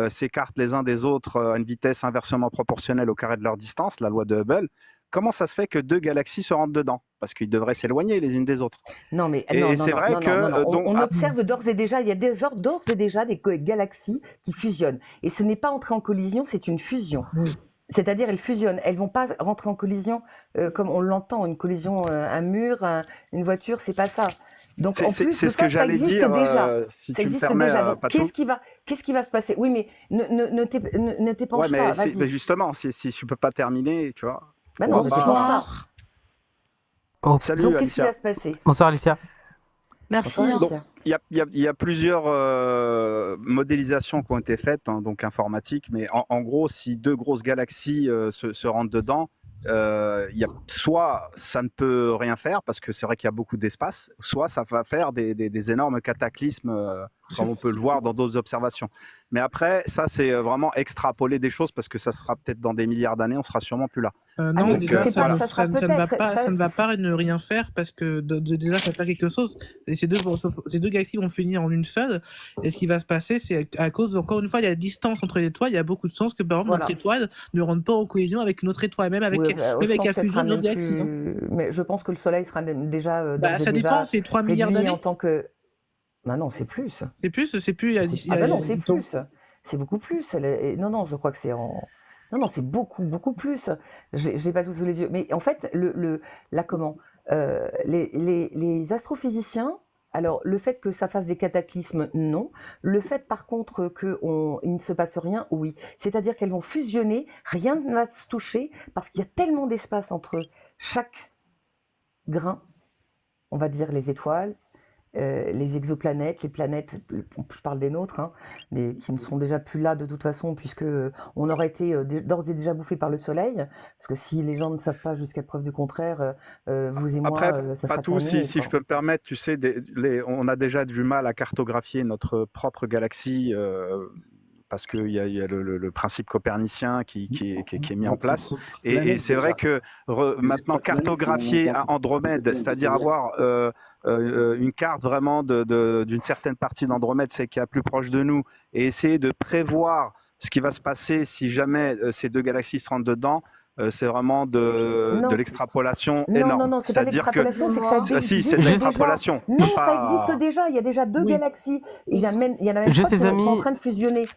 s'écartent les uns des autres à une vitesse inversement proportionnelle au carré de leur distance, la loi de Hubble, comment ça se fait que deux galaxies se rentrent dedans? Parce qu'ils devraient s'éloigner les unes des autres. Non, mais Et non, c'est vrai que, On observe d'ores et déjà, il y a d'ores et déjà des galaxies qui fusionnent. Et ce n'est pas entrer en collision, c'est une fusion. Oui. C'est-à-dire, elles fusionnent. Elles vont pas rentrer en collision comme on l'entend, une collision, un mur, une voiture, c'est pas ça. Donc, en plus de c'est ce ça, que ça j'allais existe dire, déjà. si Ça tu me existe permets, déjà. Donc, Patou. qu'est-ce qui va se passer? Oui, mais ne Ouais, t'épanche pas, mais vas-y. justement, si je peux pas terminer, tu vois, Bah on non, va ne pas. t'épanche pas. Bonsoir. Oh, Salut Donc, qu'est-ce qui Alicia. va se passer? bonsoir, Alicia. Merci. Bonsoir, hein. Donc, Alicia. il y a plusieurs modélisations qui ont été faites, hein, donc informatiques, mais en gros, si deux grosses galaxies se rentrent dedans, soit ça ne peut rien faire, parce que c'est vrai qu'il y a beaucoup d'espace, soit ça va faire des énormes cataclysmes, comme on peut le voir dans d'autres observations. Mais après, ça, c'est vraiment extrapoler des choses, parce que ça sera peut-être dans des milliards d'années, on sera sûrement plus là. Ah, Non, mais déjà, c'est ça, pas, ne, ça sera ça ne va peut-être. pas, ça ne va pas ne rien faire parce que déjà, ça va faire quelque chose. Et ces deux galaxies vont finir en une seule. Et ce qui va se passer, c'est à cause, encore une fois, il y a la distance entre les étoiles. Il y a beaucoup de chances que, par exemple, Voilà. notre étoile ne rentre pas en collision avec une autre étoile, même avec, Oui, même je avec pense la qu'elle fusion sera d'une autre même galaxie. Hein. plus. Mais je pense que le Soleil sera déjà Bah, d'ores et ça dépend, déjà c'est 3 milliards réduit d'années. en tant que. Ben non, c'est plus. C'est plus, il y a, Ah ben non, c'est du temps. plus. C'est beaucoup plus. Non, non, je crois que c'est en. Non, non, c'est beaucoup, beaucoup plus. Je l'ai pas tout sous les yeux. Mais en fait, là, comment les astrophysiciens, alors le fait que ça fasse des cataclysmes, non. Le fait par contre qu'il ne se passe rien, oui. C'est-à-dire qu'elles vont fusionner, rien ne va se toucher, parce qu'il y a tellement d'espace entre chaque grain, on va dire les étoiles, les exoplanètes, les planètes, je parle des nôtres, hein, qui ne seront déjà plus là de toute façon, puisque on aurait été d'ores et déjà bouffé par le Soleil, parce que si les gens ne savent pas jusqu'à preuve du contraire, vous et moi, Après, ça pas sera tout, terminé. si je Quoi. peux me permettre, tu sais, on a déjà du mal à cartographier notre propre galaxie parce qu'il y a le principe copernicien qui est mis en place. Et c'est vrai que maintenant, cartographier à Andromède, c'est-à-dire avoir une carte vraiment d'une certaine partie d'Andromède, c'est qui est la plus proche de nous, et essayer de prévoir ce qui va se passer si jamais ces deux galaxies se rentrent dedans, c'est vraiment de l'extrapolation énorme. Non, c'est pas de l'extrapolation, c'est que ça existe Si, c'est de déjà. l'extrapolation. Non, ça existe déjà. Il y a déjà deux galaxies. Il y en a même Juste, trois les qui amis, sont en train de fusionner.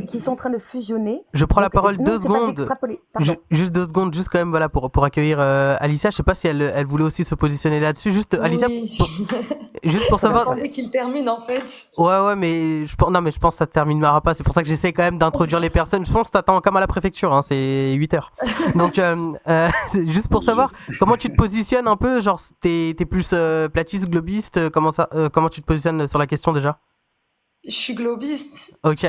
Qui sont en train de fusionner. Je prends la Donc, parole non, 2 c'est pas secondes. d'extrapoler. Pardon. Juste 2 secondes, juste quand même voilà pour accueillir Alicia. Je sais pas si elle voulait aussi se positionner là-dessus. Juste Alicia, Oui. juste pour savoir. J'attendais qu'il termine en fait. Ouais, mais je pense que ça terminera pas. C'est pour ça que j'essaie quand même d'introduire les personnes. Je pense que t'attends comme à la préfecture, hein, c'est 8 heures. Donc, juste pour savoir, comment tu te positionnes un peu, genre, t'es plus platiste, globiste, comment tu te positionnes sur la question déjà? Je suis globiste. Ok.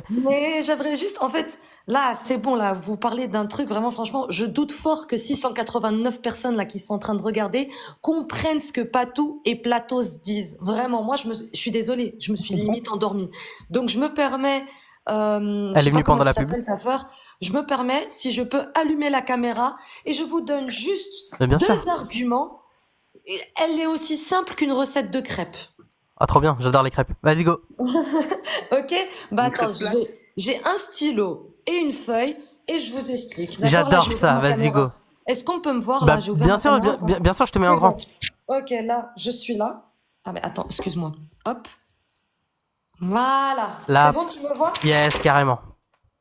Mais j'aimerais juste, en fait, là, c'est bon, là, vous parlez d'un truc, vraiment, franchement, je doute fort que 689 personnes, là, qui sont en train de regarder, comprennent ce que Patou et Platos disent. Vraiment, moi, je suis désolée, je me suis limite endormie. Donc, je me permets, Elle est venue pendant la pub. Je me permets, si je peux allumer la caméra, et je vous donne juste bien sûr. 2 arguments. Et elle est aussi simple qu'une recette de crêpes. Ah, trop bien, j'adore les crêpes. Vas-y, go. Ok, bah attends, j'ai un stylo et une feuille et je vous explique. D'accord, J'adore là, j'ai ouvert ça, ma vas-y, caméra. go. Est-ce qu'on peut me voir Bah, là? J'ai ouvert bien ma sûr, caméra. bien sûr, je te mets en C'est grand. bon. Ok, là, je suis là. Ah mais attends, excuse-moi. Hop. Voilà. Là. C'est bon, tu me vois? Yes, carrément.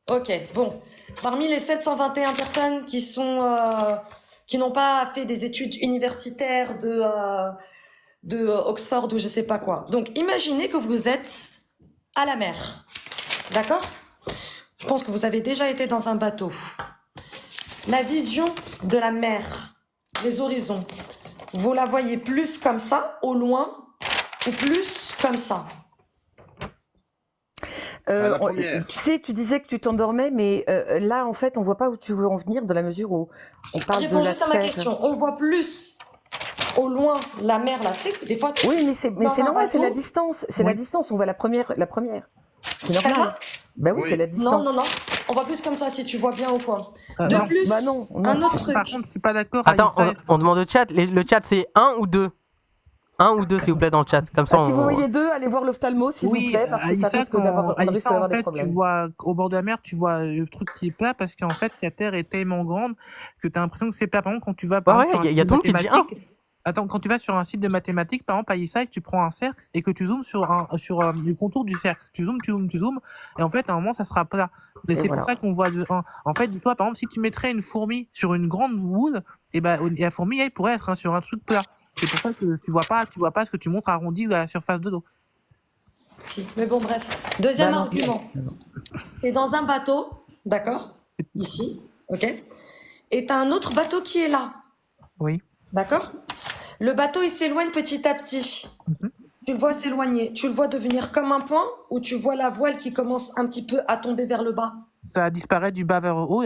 Ok, bon. Parmi les 721 personnes qui n'ont pas fait des études universitaires de Oxford ou je sais pas quoi. Donc, imaginez que vous êtes à la mer. D'accord? Je pense que vous avez déjà été dans un bateau. La vision de la mer, les horizons. vous la voyez plus comme ça, au loin, ou plus comme ça? La première. Tu sais, tu disais que tu t'endormais, mais là, en fait, on voit pas où tu veux en venir, dans la mesure où on parle de Réponds la juste à ma sphère. question. On voit plus au loin la mer, là, tu sais, des fois... Oui, mais c'est Dans un normal, c'est la bateau. distance. C'est la Oui. distance, on voit la première. C'est Celle-là? normal. Bah oui, Oui. c'est la Non, distance. non, non. On voit plus comme ça, si tu vois bien ou quoi. De Non. plus, Bah non, non. un autre truc. Par contre, je suis pas d'accord. Attends, Aïssa. on demande au chat. Le chat, c'est 1 ou 2? 1 ou 2, s'il vous plaît, dans le chat. Comme ça, Ah, si vous on... voyez 2, allez voir l'ophtalmo, s'il vous plaît, parce que ça Aïssa, risque d'avoir, on risque Aïssa, d'avoir en des fait, problèmes. tu vois, au bord de la mer, tu vois le truc qui est plat parce qu'en fait, la Terre est tellement grande que tu as l'impression que c'est plat. Par exemple, quand tu vas par Ouais, exemple, ouais, sur un y a site tout de le monde qui dit mathématiques, attends, quand tu vas sur un site de mathématiques, par exemple, Aïssa, et que tu prends un cercle et que tu zoomes sur le contour du cercle, tu zoomes, et en fait, à un moment, ça sera plat. Et c'est voilà. pour ça qu'on voit de 1. En fait, dis-toi, par exemple, si tu mettrais une fourmi sur une grande wood, et la fourmi, elle pourrait être sur un truc plat. C'est pour ça que tu vois pas ce que tu montres arrondi à la surface de l'eau. Si, mais bon, bref. Deuxième Bah non. argument. T'es dans un bateau, d'accord? Ici, ok? Et t'as un autre bateau qui est là, Oui. d'accord? Le bateau, il s'éloigne petit à petit. Mhm. Tu le vois s'éloigner. Tu le vois devenir comme un point ou tu vois la voile qui commence un petit peu à tomber vers le bas? Ça disparaît du bas vers le haut.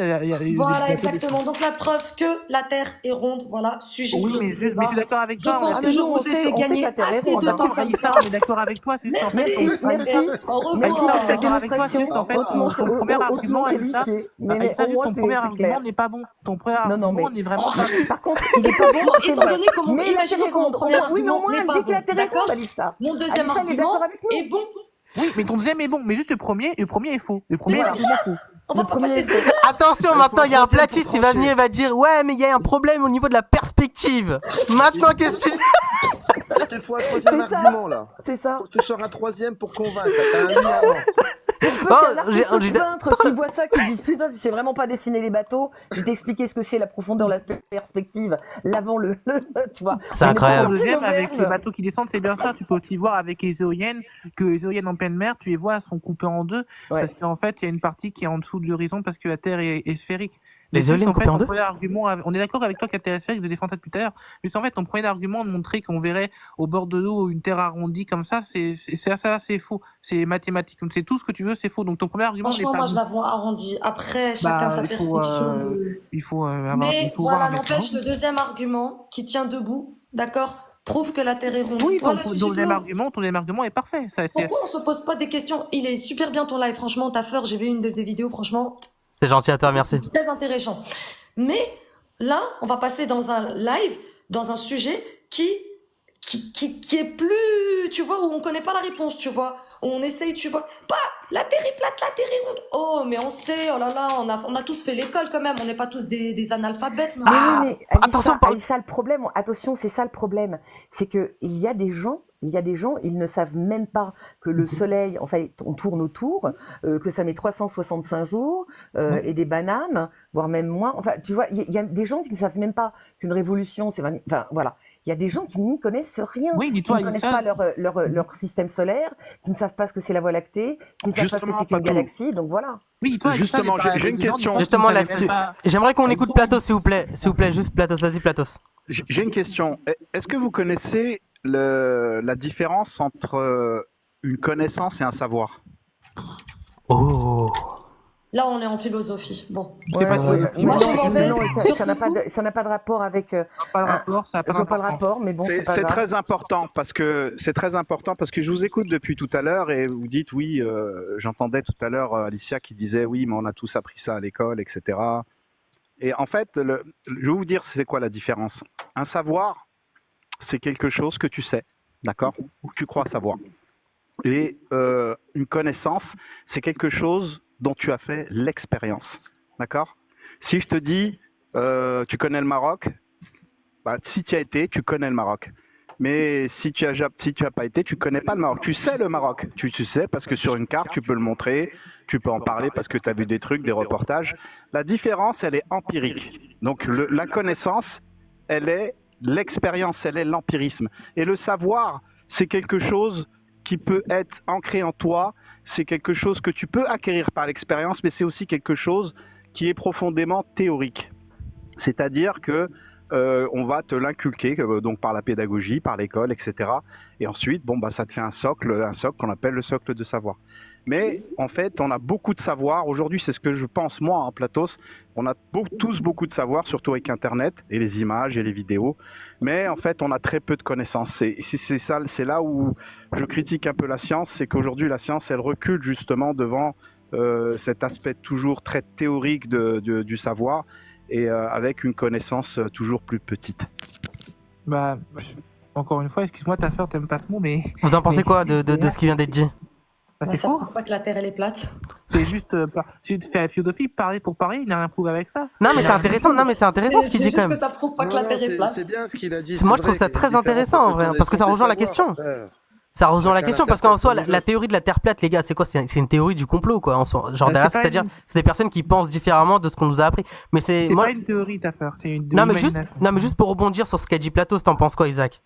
Voilà, exactement. Donc la preuve que la Terre est ronde, voilà, sujet Oui, sur mais le je débat. suis d'accord avec Je toi. pense Ah, que mais je nous, vous on ai sait- fait on sait que gagner la Terre est assez ronde, de hein. temps comme Aïssa, ça. on est d'accord avec toi. C'est juste en fait. Merci. Merci. Au revoir. Merci pour cette d'accord avec toi, démonstration juste en fait, hautement, ton premier argument, hautement Aïssa, qualifiée. Mais Aïssa, au juste moins, ton premier c'est argument clair. n'est pas bon. Ton premier Non, non, argument mais- n'est vraiment pas bon. Par contre, il est pas bon, Bon, c'est étant vrai. donné que mon, Mais la Terre imaginons est que mon ronde. premier Oui, mais au argument moins, n'est elle pas dit que la bon, Terre est ronde, d'accord? Alissa. Mon deuxième Alissa, elle est d'accord argument avec nous. est bon. Oui, mais ton deuxième est bon. Mais juste le premier est faux. Le premier est Voilà. complètement faux. On va Le pas premier passer est deux heures. Attention, Il maintenant faut il y a un un troisième platiste, pour il va trancher. venir et va dire ouais, mais il y a un problème au niveau de la perspective. Maintenant, qu'est-ce que tu dis? Il te faut un troisième C'est ça. argument là. C'est ça. Faut que tu sors un troisième pour convaincre. T'as un oui, un non. Pour peu Oh, qu'un artiste j'ai- peintre qui voit ça, qui dise putain, tu sais vraiment pas dessiner les bateaux, je vais t'expliquer ce que c'est la profondeur, la perspective, l'avant, tu vois. C'est On est incroyable. pas Le sorti deuxième, de avec les l'auberge. bateaux qui descendent, c'est bien ça. Tu peux aussi voir avec les éoliennes, que les éoliennes en pleine mer, tu les vois, elles sont coupées en deux. Ouais. Parce qu'en fait, il y a une partie qui est en dessous de l'horizon parce que la Terre est sphérique. Les Mais juste, éoliennes en fait, coupées en ton deux? premier argument, on est d'accord avec toi que la Terre est sphérique, je défends ça depuis tout à l'heure. Juste en fait, ton premier argument de montrer qu'on verrait au bord de l'eau une Terre arrondie comme ça, c'est faux. C'est mathématique. Donc c'est tout ce que tu veux, c'est faux. Donc ton premier argument n'est Franchement, pas moi, bon. je la vois arrondie. Après, chacun sa Il faut, perception de... il faut Mais voir voilà, un médecin. n'empêche, le deuxième argument qui tient debout, d'accord, prouve que la Terre est ronde. Oui, Voilà, ton sujet deuxième clos. argument est parfait. Pourquoi on se pose pas des questions? Il est super bien ton live, franchement, ta fleur, j'ai vu une de tes vidéos, franchement, C'est gentil à toi, merci. très intéressant. Mais là, on va passer dans un live, dans un sujet qui est plus, tu vois, où on connaît pas la réponse, tu vois, où on essaye, tu vois, pas, la Terre est plate, la Terre est ronde. Oh, mais on sait, oh là là, on a tous fait l'école quand même, on n'est pas tous des analphabètes. Non. Mais oui, mais Alissa, attention, Alissa, le problème, attention, c'est ça le problème, c'est que il y a des gens, ils ne savent même pas que le soleil, en fait, on tourne autour, que ça met 365 jours, et des bananes, voire même moins. Enfin, tu vois, il y a des gens qui ne savent même pas qu'une révolution, enfin, voilà. Il y a des gens qui n'y connaissent rien, Oui, qui dis-toi, ne connaissent Aïssa. pas leur système solaire, qui ne savent pas ce que c'est la Voie lactée, qui ne savent pas ce que Justement, c'est qu'une Patou. galaxie, donc voilà. Oui, toi, Justement, j'ai une question. Justement là-dessus, j'aimerais qu'on écoute Platos, s'il vous plaît. S'il vous plaît, juste Platos, vas-y Platos. J'ai une question. Est-ce que vous connaissez la différence entre une connaissance et un savoir? Oh. Là, on est en philosophie. Bon. C'est pas Ouais, sûr. mais Moi, non, je m'en vais non, sur ça ce n'a pas coup. ça n'a pas de rapport avec. Pas de rapport, ça n'a pas Je vois pas le d'importance. rapport, mais bon, c'est pas C'est grave. très important parce que je vous écoute depuis tout à l'heure et vous dites oui. J'entendais tout à l'heure Alicia qui disait oui, mais on a tous appris ça à l'école, etc. Et en fait, je vais vous dire c'est quoi la différence. Un savoir, c'est quelque chose que tu sais, d'accord, ou que tu crois savoir. Et une connaissance, c'est quelque chose dont tu as fait l'expérience, d'accord? Si je te dis, tu connais le Maroc, bah, si tu y as été, tu connais le Maroc. Mais si tu as pas été, tu connais pas le Maroc. Tu sais le Maroc, tu sais parce que sur une carte, tu peux le montrer, tu peux en parler parce que tu as vu des trucs, des reportages. La différence, elle est empirique. Donc la connaissance, elle est l'expérience, elle est l'empirisme. Et le savoir, c'est quelque chose qui peut être ancré en toi, c'est quelque chose que tu peux acquérir par l'expérience, mais c'est aussi quelque chose qui est profondément théorique. C'est-à-dire que on va te l'inculquer donc par la pédagogie, par l'école, etc. Et ensuite, bon, bah, ça te fait un socle qu'on appelle le socle de savoir. Mais en fait, on a beaucoup de savoir. Aujourd'hui, c'est ce que je pense, moi, Platos. On a tous beaucoup de savoir, surtout avec Internet et les images et les vidéos. Mais en fait, on a très peu de connaissances. C'est là où je critique un peu la science. C'est qu'aujourd'hui, la science, elle recule justement devant cet aspect toujours très théorique du savoir et avec une connaissance toujours plus petite. Bah, encore une fois, excuse-moi, Taffer, t'aimes pas ce mot, mais Vous en pensez quoi de ce qui vient d'être dit? bah, Ouais, c'est ça faux. prouve pas que la Terre elle est plate. C'est juste, si tu fais la philosophie, parler pour parler, il n'a rien prouvé avec ça. Non, mais Il c'est a rien intéressant. prouvé. Non, mais c'est intéressant ce qu'il C'est dit juste quand que même. ça prouve pas que la Terre est plate. c'est bien ce qu'il a dit. Moi, c'est je trouve vrai ça qu'il y a très une différence intéressant en entre vrai, parce que ça connaissance et rejoint la savoir. question. Ça rejoint la Chacun question parce qu'en l'interprète soi, comme il la veut. théorie de la Terre plate, les gars, c'est quoi? C'est une théorie du complot, quoi. Genre Bah, derrière, c'est pas c'est-à-dire, une- c'est des personnes qui pensent différemment de ce qu'on nous a appris. Mais c'est C'est moi. pas une théorie, Taffer, c'est une de Non, mais juste, l'imagination. non, mais juste pour rebondir sur ce qu'a dit Platos, t'en penses quoi, Isaac?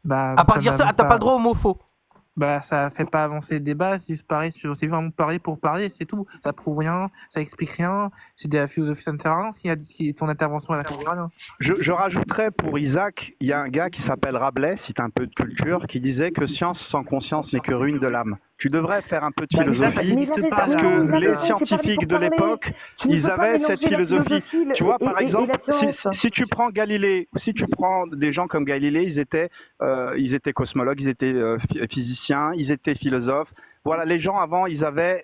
Bah, À part ça dire ça, n'avance t'as pas le droit au mot faux. Bah, ça fait pas avancer le débat, c'est vraiment parler pour parler, c'est tout. Ça prouve rien, ça explique rien, c'est de la philosophie, ça ne sert à rien, son intervention, elle a servi à rien. Je rajouterais pour Isaac, il y a un gars qui s'appelle Rabelais, si tu as un peu de culture, qui disait que science sans conscience n'est que ruine de l'âme. Tu devrais faire un peu de Bah, mais ça, philosophie, Mais il a raison, parce oui, que il a les raison, c'est parler scientifiques pour de parler. l'époque, Tu ne ils peux pas avaient cette mélanger la philosophie. philosophie Tu vois, par et exemple, la science. si tu prends Galilée, si tu prends des gens comme Galilée, ils étaient cosmologues, ils étaient physiciens, ils étaient philosophes. Voilà, les gens avant,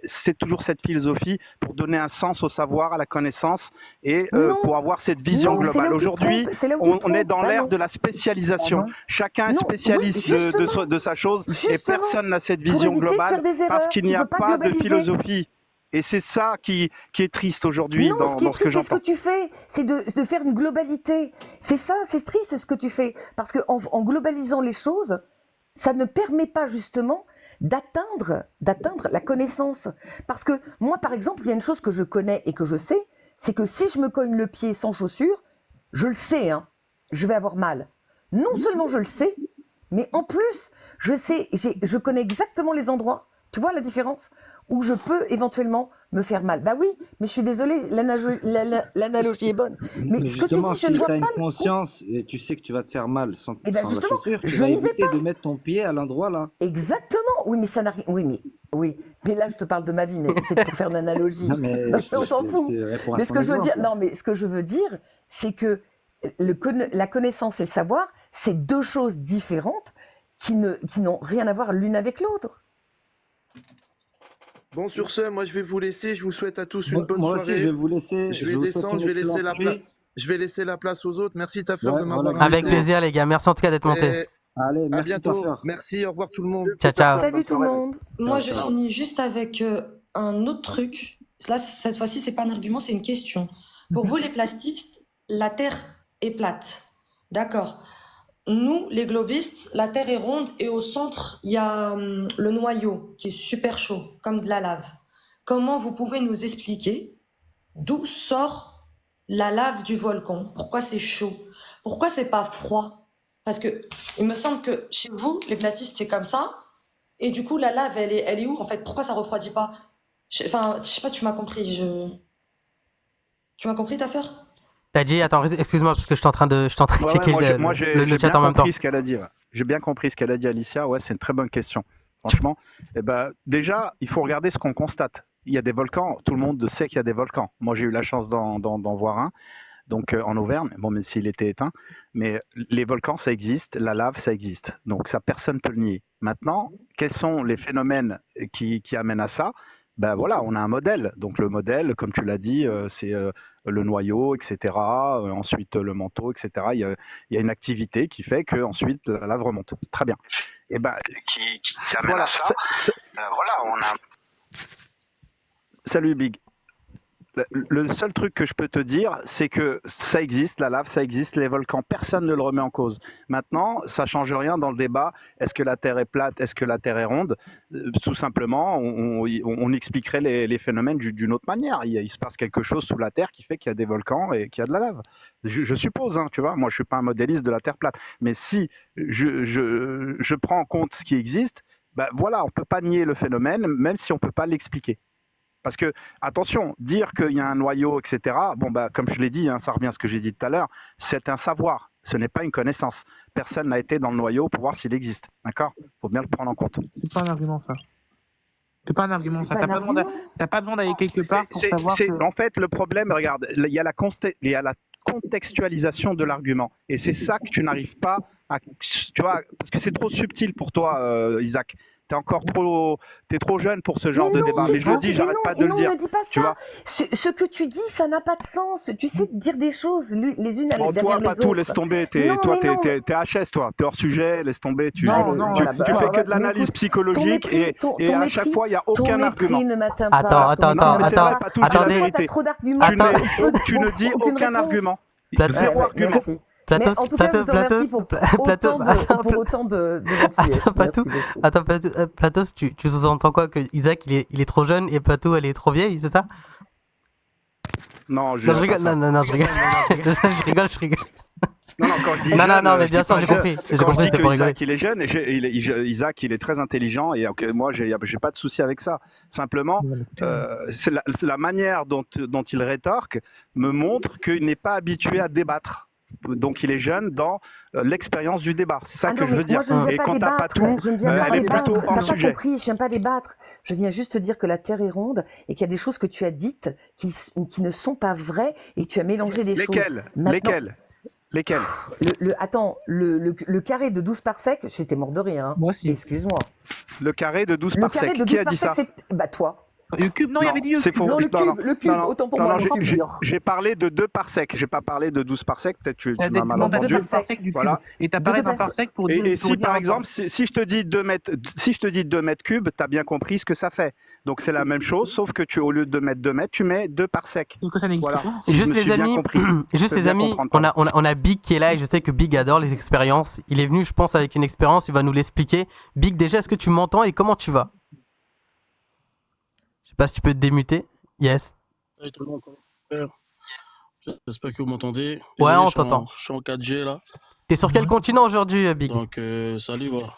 c'est toujours cette philosophie pour donner un sens au savoir, à la connaissance et Non, pour avoir cette vision non, c'est là globale. où tu te Aujourd'hui, trompes, c'est là où tu te on est trompes. dans Bah l'ère non. de la spécialisation. Ah non. Chacun est Non, spécialiste oui, justement. de sa chose et Justement, personne n'a cette pour vision éviter de faire globale des parce erreurs, qu'il tu n'y a peux pas pas de globaliser. philosophie. Et c'est ça qui est triste aujourd'hui Non, ce qui est dans ce que triste, c'est ce que j'entends. tu fais, c'est de faire une globalité. C'est ça, c'est triste ce que tu fais. Parce qu'en globalisant les choses, ça ne permet pas justement d'atteindre la connaissance. Parce que moi, par exemple, il y a une chose que je connais et que je sais, c'est que si je me cogne le pied sans chaussure, je le sais, hein, je vais avoir mal. Non seulement je le sais, mais en plus, je connais exactement les endroits, tu vois la différence, où je peux éventuellement me faire mal. Bah oui, mais je suis désolée, l'analogie est bonne. Mais ce que tu justement, dis, je si ne vois tu as pas une le coup. conscience et tu sais que tu vas te faire mal sans Eh ben la justement, chaussure, tu je vas n'y vais éviter pas. de mettre ton pied à l'endroit là. Exactement, oui, mais ça n'a rien. Oui, mais là je te parle de ma vie, mais c'est pour faire une analogie. Non, mais Non, on s'en fout. je réponds à Mais ce ton que je veux exemple. dire, non, mais ce que je veux dire, c'est que la connaissance et le savoir, c'est deux choses différentes qui n'ont rien à voir l'une avec l'autre. Bon, sur ce, moi je vais vous laisser. Je vous souhaite à tous une bonne Moi aussi, soirée. je vais vous laisser. Je vais vous souhaite descendre, une je vais laisser excellente la place. nuit. Je vais laisser la place aux autres. Merci Taffer Ouais, de m'avoir voilà. Avec invité. plaisir, les gars. Merci en tout cas d'être monté. Et Allez, à merci bientôt. Taffer. Merci, au revoir tout le monde. Ciao, ciao. Salut tout le monde. Moi, je ciao. finis juste avec un autre truc. Là, cette fois-ci, c'est pas un argument, c'est une question. Pour vous, les plastistes, la Terre est plate. D'accord. Nous, les globistes, la Terre est ronde et au centre, il y a le noyau qui est super chaud, comme de la lave. Comment vous pouvez nous expliquer d'où sort la lave du volcan? Pourquoi c'est chaud? Pourquoi c'est pas froid? Parce que il me semble que chez vous, les platistes, c'est comme ça. Et du coup, la lave, elle est où en fait? Pourquoi ça refroidit pas? Enfin, je sais pas, tu m'as compris. Tu m'as compris, Taffer? T'as dit, attends, excuse-moi, parce que je suis en train de Ouais, checker moi, le j'ai chat bien en même temps. compris ce qu'elle a dit. Ouais. J'ai bien compris ce qu'elle a dit, Alicia. Ouais, c'est une très bonne question. Franchement, eh ben, déjà, il faut regarder ce qu'on constate. Il y a des volcans. Tout le monde sait qu'il y a des volcans. Moi, j'ai eu la chance d'en voir un. Donc en Auvergne, bon, même s'il était éteint, mais les volcans, ça existe, la lave, ça existe. Donc ça, personne ne peut le nier. Maintenant, quels sont les phénomènes qui amènent à ça? Ben voilà, on a un modèle. Donc le modèle, comme tu l'as dit, c'est le noyau, etc. Ensuite le manteau, etc. Il y a une activité qui fait que ensuite la lave remonte. Très bien. Et ben, qui amène voilà, à ça. Voilà, on a. Salut Big. Le seul truc que je peux te dire, c'est que ça existe, la lave, ça existe, les volcans, personne ne le remet en cause. Maintenant, ça change rien dans le débat. Est-ce que la Terre est plate? Est-ce que la Terre est ronde? Tout simplement, on expliquerait les phénomènes d'une autre manière. Il se passe quelque chose sous la Terre qui fait qu'il y a des volcans et qu'il y a de la lave. Je suppose, hein, tu vois, moi je suis pas un modéliste de la Terre plate. Mais si je prends en compte ce qui existe, ben voilà, on peut pas nier le phénomène, même si on peut pas l'expliquer. Parce que, attention, dire qu'il y a un noyau, etc., bon, bah, comme je l'ai dit, hein, ça revient à ce que j'ai dit tout à l'heure, c'est un savoir, ce n'est pas une connaissance. Personne n'a été dans le noyau pour voir s'il existe. D'accord? Il faut bien le prendre en compte. C'est pas un argument, ça. C'est pas un argument, C'est ça. pas un argument. T'as pas besoin d'aller quelque part pour savoir que... En fait, le problème, regarde, il y a la contextualisation de l'argument. Et c'est ça que tu n'arrives pas à... Tu vois, parce que c'est trop subtil pour toi, Isaac. T'es trop jeune pour ce genre de débat. Mais je le dis, j'arrête pas de le dire. Ne dis pas Tu ça. vois. Ce que tu dis, ça n'a pas de sens. Tu sais dire des choses les unes Bon, derrière toi, les pas autres. tout, laisse tomber. T'es HS, toi. T'es hors sujet, laisse tomber. Tu fais que de l'analyse psychologique et à chaque fois, il n'y a aucun argument. Ne m'atteint Attends, attendez. T'as trop d'arguments. Tu ne dis aucun argument. Zéro argument. Merci. Mais en tout cas, je te remercie pour autant de gentillesse. Attends, Platos, tu sous-entends quoi? Que Isaac, il est trop jeune et Platou, elle est trop vieille, c'est ça? Non, je rigole. Non, je rigole. je rigole. Non, quand je dis non, mais bien sûr, j'ai compris. J'ai compris, c'était pour rigoler. Isaac, il est jeune, et Isaac, il est très intelligent, et moi, j'ai pas de souci avec ça. Simplement, c'est la manière dont il rétorque me montre qu'il n'est pas habitué à débattre. Donc il est jeune dans l'expérience du débat. C'est ça que je veux dire. Et quand t'as pas tout, elle est plutôt hors sujet. Je viens pas débattre. Je viens juste te dire que la Terre est ronde et qu'il y a des choses que tu as dites qui ne sont pas vraies et que tu as mélangé des choses. Lesquelles? Le carré de 12 parsecs, j'étais mort de rire. Hein. Moi aussi. Excuse-moi. Le carré de 12 parsecs. Le carré de 12 Qui a dit ça? Bah toi. Le cube, non, il y avait dit le c'est cube. faux. Non, le cube, autant pour moi. J'ai parlé de 2 parsecs, j'ai pas parlé de 12 parsecs, peut-être tu m'as mal entendu. T'as 2 parsecs du cube, voilà. et t'as parlé d'un parsec pour dire... Et si par exemple, si je te dis 2 mètres cubes, t'as bien compris ce que ça fait. Donc c'est la même chose, sauf que au lieu de mettre 2 mètres, tu mets 2 parsecs. Donc ça n'existe pas. Juste les amis, on a Big qui est là et je sais que Big adore les expériences. Il est venu, je pense, avec une expérience, il va nous l'expliquer. Big, déjà, est-ce que tu m'entends et comment tu vas? Je sais pas si tu peux te démuter. Yes. Hey, tout le monde, j'espère que vous m'entendez. Ouais, on t'entend. Je suis en 4G là. T'es sur quel continent aujourd'hui, Big? Donc, salut, voilà.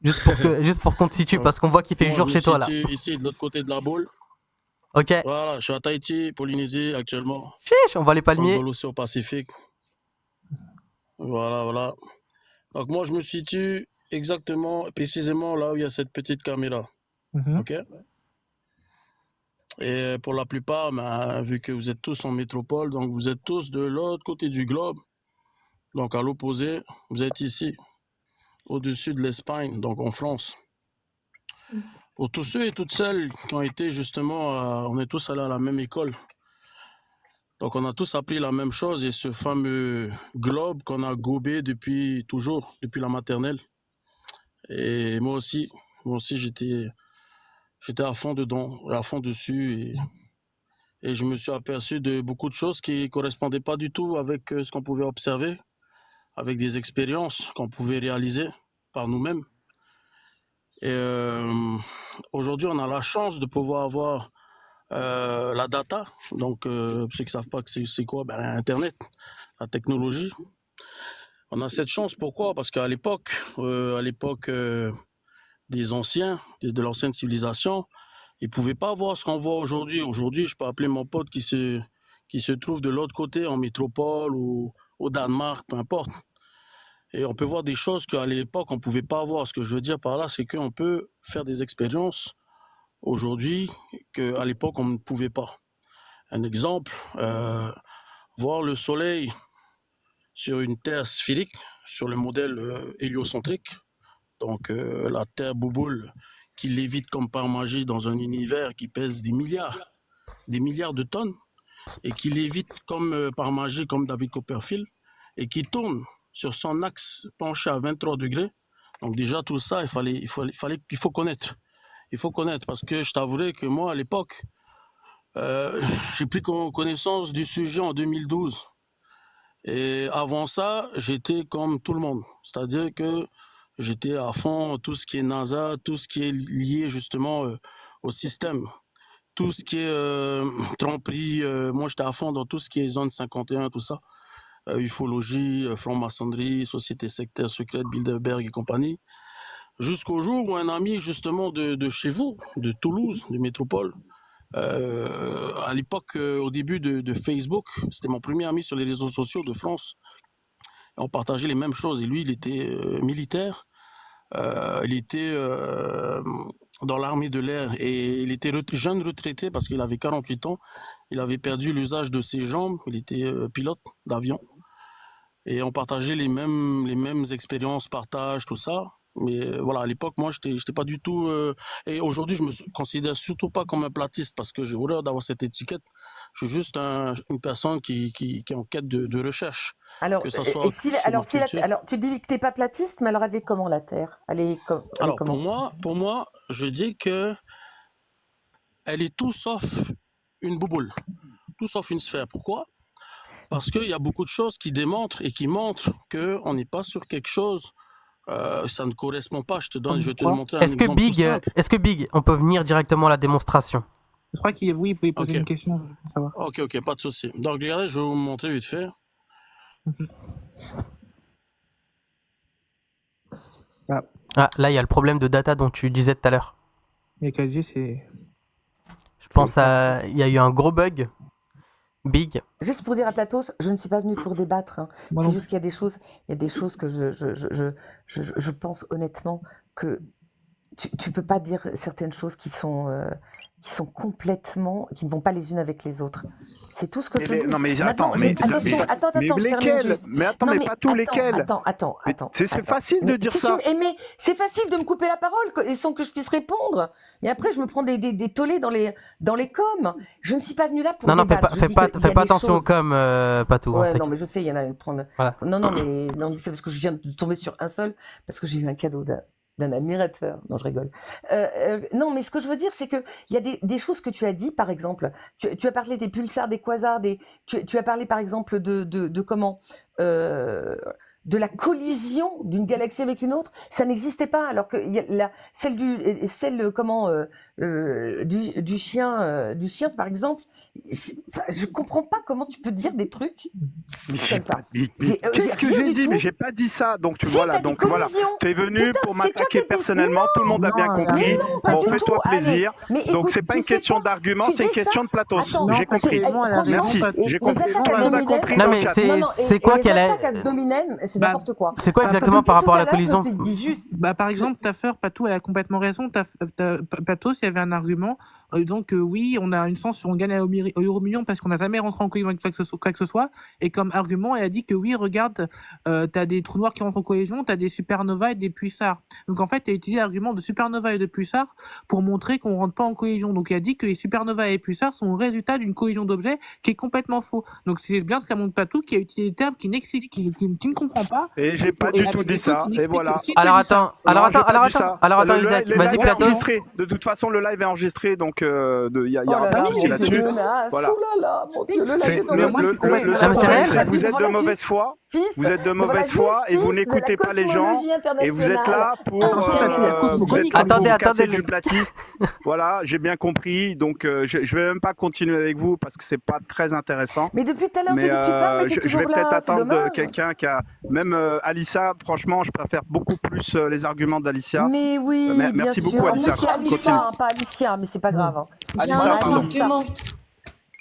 Juste pour qu'on te situe, parce qu'on voit qu'il fait jour chez toi là. Ici, de l'autre côté de la boule. Ok. Voilà, je suis à Tahiti, Polynésie actuellement. Chiche, on voit les palmiers. Dans l'océan Pacifique. Voilà. Donc, moi, je me situe exactement, précisément là où il y a cette petite caméra. Ok. Et pour la plupart, vu que vous êtes tous en métropole, donc vous êtes tous de l'autre côté du globe, donc à l'opposé, vous êtes ici, au-dessus de l'Espagne, donc en France. Pour tous ceux et toutes celles qui ont été justement, on est tous allés à la même école. Donc on a tous appris la même chose et ce fameux globe qu'on a gobé depuis toujours, depuis la maternelle. Et moi aussi j'étais à fond dedans, à fond dessus et je me suis aperçu de beaucoup de choses qui ne correspondaient pas du tout avec ce qu'on pouvait observer, avec des expériences qu'on pouvait réaliser par nous-mêmes. Et aujourd'hui, on a la chance de pouvoir avoir la data. Donc, ceux qui ne savent pas que c'est quoi, Internet, la technologie. On a cette chance, pourquoi? Parce qu'à l'époque des anciens, de l'ancienne civilisation, ils ne pouvaient pas voir ce qu'on voit aujourd'hui. Aujourd'hui, je peux appeler mon pote qui se trouve de l'autre côté, en métropole ou au Danemark, peu importe. Et on peut voir des choses qu'à l'époque, on ne pouvait pas voir. Ce que je veux dire par là, c'est qu'on peut faire des expériences aujourd'hui qu'à l'époque, on ne pouvait pas. Un exemple, voir le Soleil sur une Terre sphérique, sur le modèle héliocentrique, donc la Terre bouboule qui lévite comme par magie dans un univers qui pèse des milliards de tonnes, et qui lévite comme par magie, comme David Copperfield, et qui tourne sur son axe penché à 23 degrés. Donc déjà tout ça, il faut connaître. Il faut connaître, parce que je t'avouerai que moi, à l'époque, j'ai pris connaissance du sujet en 2012. Et avant ça, j'étais comme tout le monde. C'est-à-dire que j'étais à fond tout ce qui est NASA, tout ce qui est lié justement au système. Tout ce qui est tromperie, moi j'étais à fond dans tout ce qui est zone 51, tout ça. Ufologie, franc-maçonnerie, société sectaire secrète, Bilderberg et compagnie. Jusqu'au jour où un ami justement de chez vous, de Toulouse, de métropole, à l'époque, au début de Facebook, c'était mon premier ami sur les réseaux sociaux de France. On partageait les mêmes choses et lui, il était militaire. Il était dans l'armée de l'air et il était jeune retraité parce qu'il avait 48 ans. Il avait perdu l'usage de ses jambes. Il était pilote d'avion et on partageait les mêmes expériences, partage, tout ça. Mais voilà, à l'époque, moi, j'étais pas du tout. Et aujourd'hui, je me considère surtout pas comme un platiste parce que j'ai horreur d'avoir cette étiquette. Je suis juste une personne qui est en quête de recherche, Alors, que ça et soit si, sur ma culture. alors, tu dis que t'es pas platiste, mais alors elle est comment la Terre? Elle est Alors, comment? pour moi, je dis que elle est tout sauf une bouboule, tout sauf une sphère. Pourquoi? Parce qu'il y a beaucoup de choses qui démontrent et qui montrent qu'on n'est pas sur quelque chose. Ça ne correspond pas. Je vais te montrer un exemple tout simple. Est-ce que Big, on peut venir directement à la démonstration? Je crois qu'il oui, vous pouvez poser Ok. une question, je veux savoir. Ok, pas de souci. Donc, regardez, je vais vous montrer vite fait. Ah, là, il y a le problème de data dont tu disais tout à l'heure. Les 4G, c'est... Je pense il y a eu un gros bug. Big. Juste pour dire à Platos, je ne suis pas venu pour débattre. Hein. Moi C'est non juste qu'il y a des choses que je pense honnêtement que tu peux pas dire certaines choses qui sont complètement, qui ne vont pas les unes avec les autres. C'est tout ce que je dis. Non, mais Maintenant, attends, mais attention, attends, mais je termine lesquels? juste. Mais attends, Non, mais pas tous lesquels. Attends. C'est facile de Mais dire si ça. mais c'est facile de me couper la parole et sans que je puisse répondre. Et après, je me prends des tollés dans les coms. Je ne suis pas venue là pour Non, débattre. fais pas attention comme Patou. Ouais, hein, non, mais je sais, il y en a 30. Voilà. Non, mais c'est parce que je viens de tomber sur un seul, parce que j'ai eu un cadeau d'un admirateur. Non, je rigole. Non, mais ce que je veux dire, c'est qu'il y a des choses que tu as dit, par exemple. Tu as parlé des pulsars, des quasars, tu as parlé, par exemple, de comment de la collision d'une galaxie avec une autre, ça n'existait pas. Alors que celle du chien, par exemple. Je comprends pas comment tu peux dire des trucs comme ça. Qu'est-ce que j'ai dit? Mais j'ai pas dit ça. Donc Si, voilà, t'as dit donc voilà. collision. T'es venu Putain, pour c'est toi qui m'attaquer as dit- personnellement. Tout le monde a bien Non, compris. Mais non, pas Bon, du fais-toi tout. plaisir. Mais Donc écoute, c'est pas tu une sais question quoi d'argument, Tu c'est une dis ça question de platos. Attends, J'ai compris. franchement, Merci. et J'ai les compris. attaques Tout à le monde a Dominen- compris Non, dans le mais chat. c'est quoi qu'elle les a. attaques à Dominen, c'est Bah, n'importe quoi. C'est quoi Bah, exactement par rapport à la Tout l'heure, collision? je te dis juste. Bah, par exemple, ta sœur, Patou, elle a complètement raison. Patos, il y avait un argument en disant que oui, on a une chance si on gagne au euro million parce qu'on n'a jamais rentré en collision avec quoi que ce soit. Et comme argument, elle a dit que oui, regarde, t'as des trous noirs qui rentrent en collision, t'as des supernovas et des pulsars. Donc en fait, elle a utilisé l'argument de supernova et de pulsars pour montrer qu'on rentre pas en collision. Donc elle a dit que les supernovas et les pulsars sont le résultat d'une collision d'objets qui est complètement faux. Donc c'est bien ce qu'a montré Patou qui a utilisé des termes qui ne comprend pas. Et j'ai pas Et du tout avec dit des choses ça. qui Et n'expliquent voilà. que si tu Alors dis ça. attends, alors attends, Le Isaac, live vas-y, est Platos. enregistré. De toute façon, le live est enregistré, donc il y a Oh là pas là, de mon souci Dieu, là-dessus. menace. Voilà. Oh là là, mon Dieu, le C'est live est Mais moi, le c'est complètement seul Ah, mais c'est problème, réel c'est que vous êtes de Devant la mauvaise foi. Vous êtes de devant la mauvaise foi et vous justice de la n'écoutez pas les gens. cosmologie Et vous êtes là internationale. pour Attention, Patou, la cosmogonique. vous Attendez, casser les- du platiste. Voilà, j'ai bien compris. Donc je vais même pas continuer avec vous parce que c'est pas très intéressant. Mais depuis tout à l'heure, tu Mais dis que tu parles, mais t'es je toujours vais peut-être là, c'est attendre dommage. quelqu'un qui a même Alissa. Franchement, je préfère beaucoup plus les arguments d'Alicia. Mais oui, Merci bien beaucoup, sûr. Alicia. Mais c'est Continue. Alicia, hein, pas Alicia, mais c'est pas grave. Hein. J'ai un Alissa, autre pardon. argument.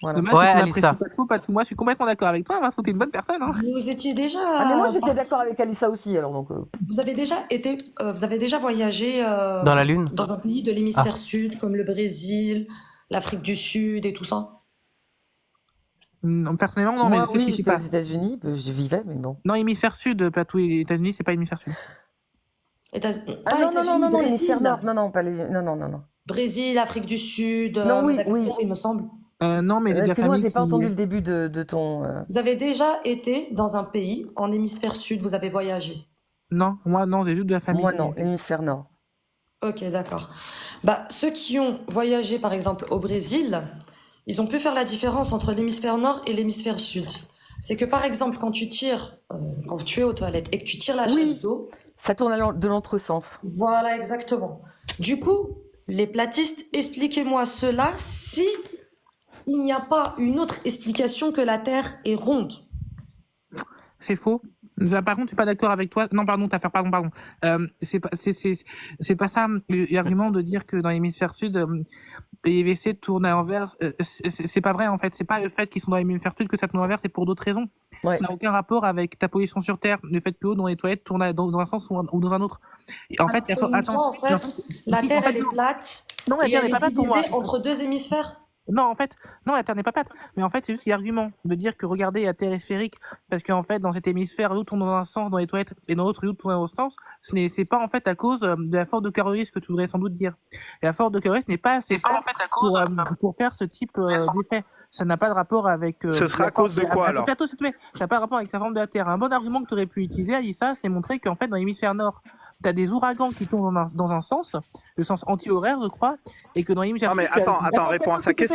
Voilà. Dommage Ouais, que tu Alissa. n'apprécies pas trop, Patou. Moi, je suis complètement d'accord avec toi, parce que t'es une bonne personne. Hein. Vous étiez déjà Ah, mais moi j'étais parti- d'accord avec Alissa aussi, alors donc. Vous avez déjà voyagé Dans la Lune? dans un pays de l'hémisphère sud, comme le Brésil, l'Afrique du Sud et tout ça? Non, personnellement, non, Moi, mais c'est ce oui, qui se j'étais aux passe. États-Unis, je vivais, mais bon. Non, hémisphère sud, Patou, et les États-Unis, c'est pas hémisphère sud. Ah non, États-Unis, non, Brésil. hémisphère nord, non, pas les. Non. Brésil, Afrique du Sud, Non, oui, Madagascar, oui. il me semble. Non, mais j'ai de la Excuse-moi, famille j'ai pas qui... entendu le début de ton. Vous avez déjà été dans un pays en hémisphère sud, vous avez voyagé? Non, moi, non, j'ai juste de la famille Moi qui- non, l'hémisphère nord. Ok, d'accord. Bah, ceux qui ont voyagé, par exemple, au Brésil, ils ont pu faire la différence entre l'hémisphère nord et l'hémisphère sud. C'est que, par exemple, quand tu tires, quand tu es aux toilettes et que tu tires la Oui. chaise d'eau, Ça tourne de l'entresens. voilà, exactement. Du coup, les platistes, expliquez-moi cela si il n'y a pas une autre explication que la Terre est ronde. C'est faux. Par contre, je suis pas d'accord avec toi. Non, pardon, pardon. C'est pas ça l'argument de dire que dans l'hémisphère sud, les WC tournent à l'envers. C'est pas vrai en fait. C'est pas le fait qu'ils sont dans l'hémisphère sud que ça tourne à l'envers, c'est pour d'autres raisons. Ouais. Ça n'a aucun rapport avec ta position sur Terre. Le fait que l'eau dans les toilettes tourne dans un sens ou dans un autre. Et en fait, Selon toi, en fait, la si, Terre, en fait, elle est non. plate Non, la et Terre elle n'est est pas plate pour moi. divisée entre deux hémisphères. Non, en fait, non, la Terre n'est pas plate. Mais en fait, c'est juste l'argument de dire que regardez, la Terre est sphérique parce qu'en fait, dans cet hémisphère, l'eau tourne dans un sens dans les toilettes et dans l'autre, l'eau tourne dans l'autre sens. C'est pas en fait à cause de la force de Carolis que tu voudrais sans doute dire. Et la force de Carolis n'est pas assez forte pour faire ce type d'effet. Ça n'a pas de rapport avec. Ce serait à cause de quoi alors? Plateau, s'il te plaît. Ça n'a pas de rapport avec la forme de la Terre. Un bon argument que tu aurais pu utiliser, Alissa, c'est montrer qu'en fait, dans l'hémisphère nord, tu as des ouragans qui tournent dans un sens, le sens anti-horaire, je crois, et que dans l'hémisphère Non, mais sud, attends, réponds à sa question.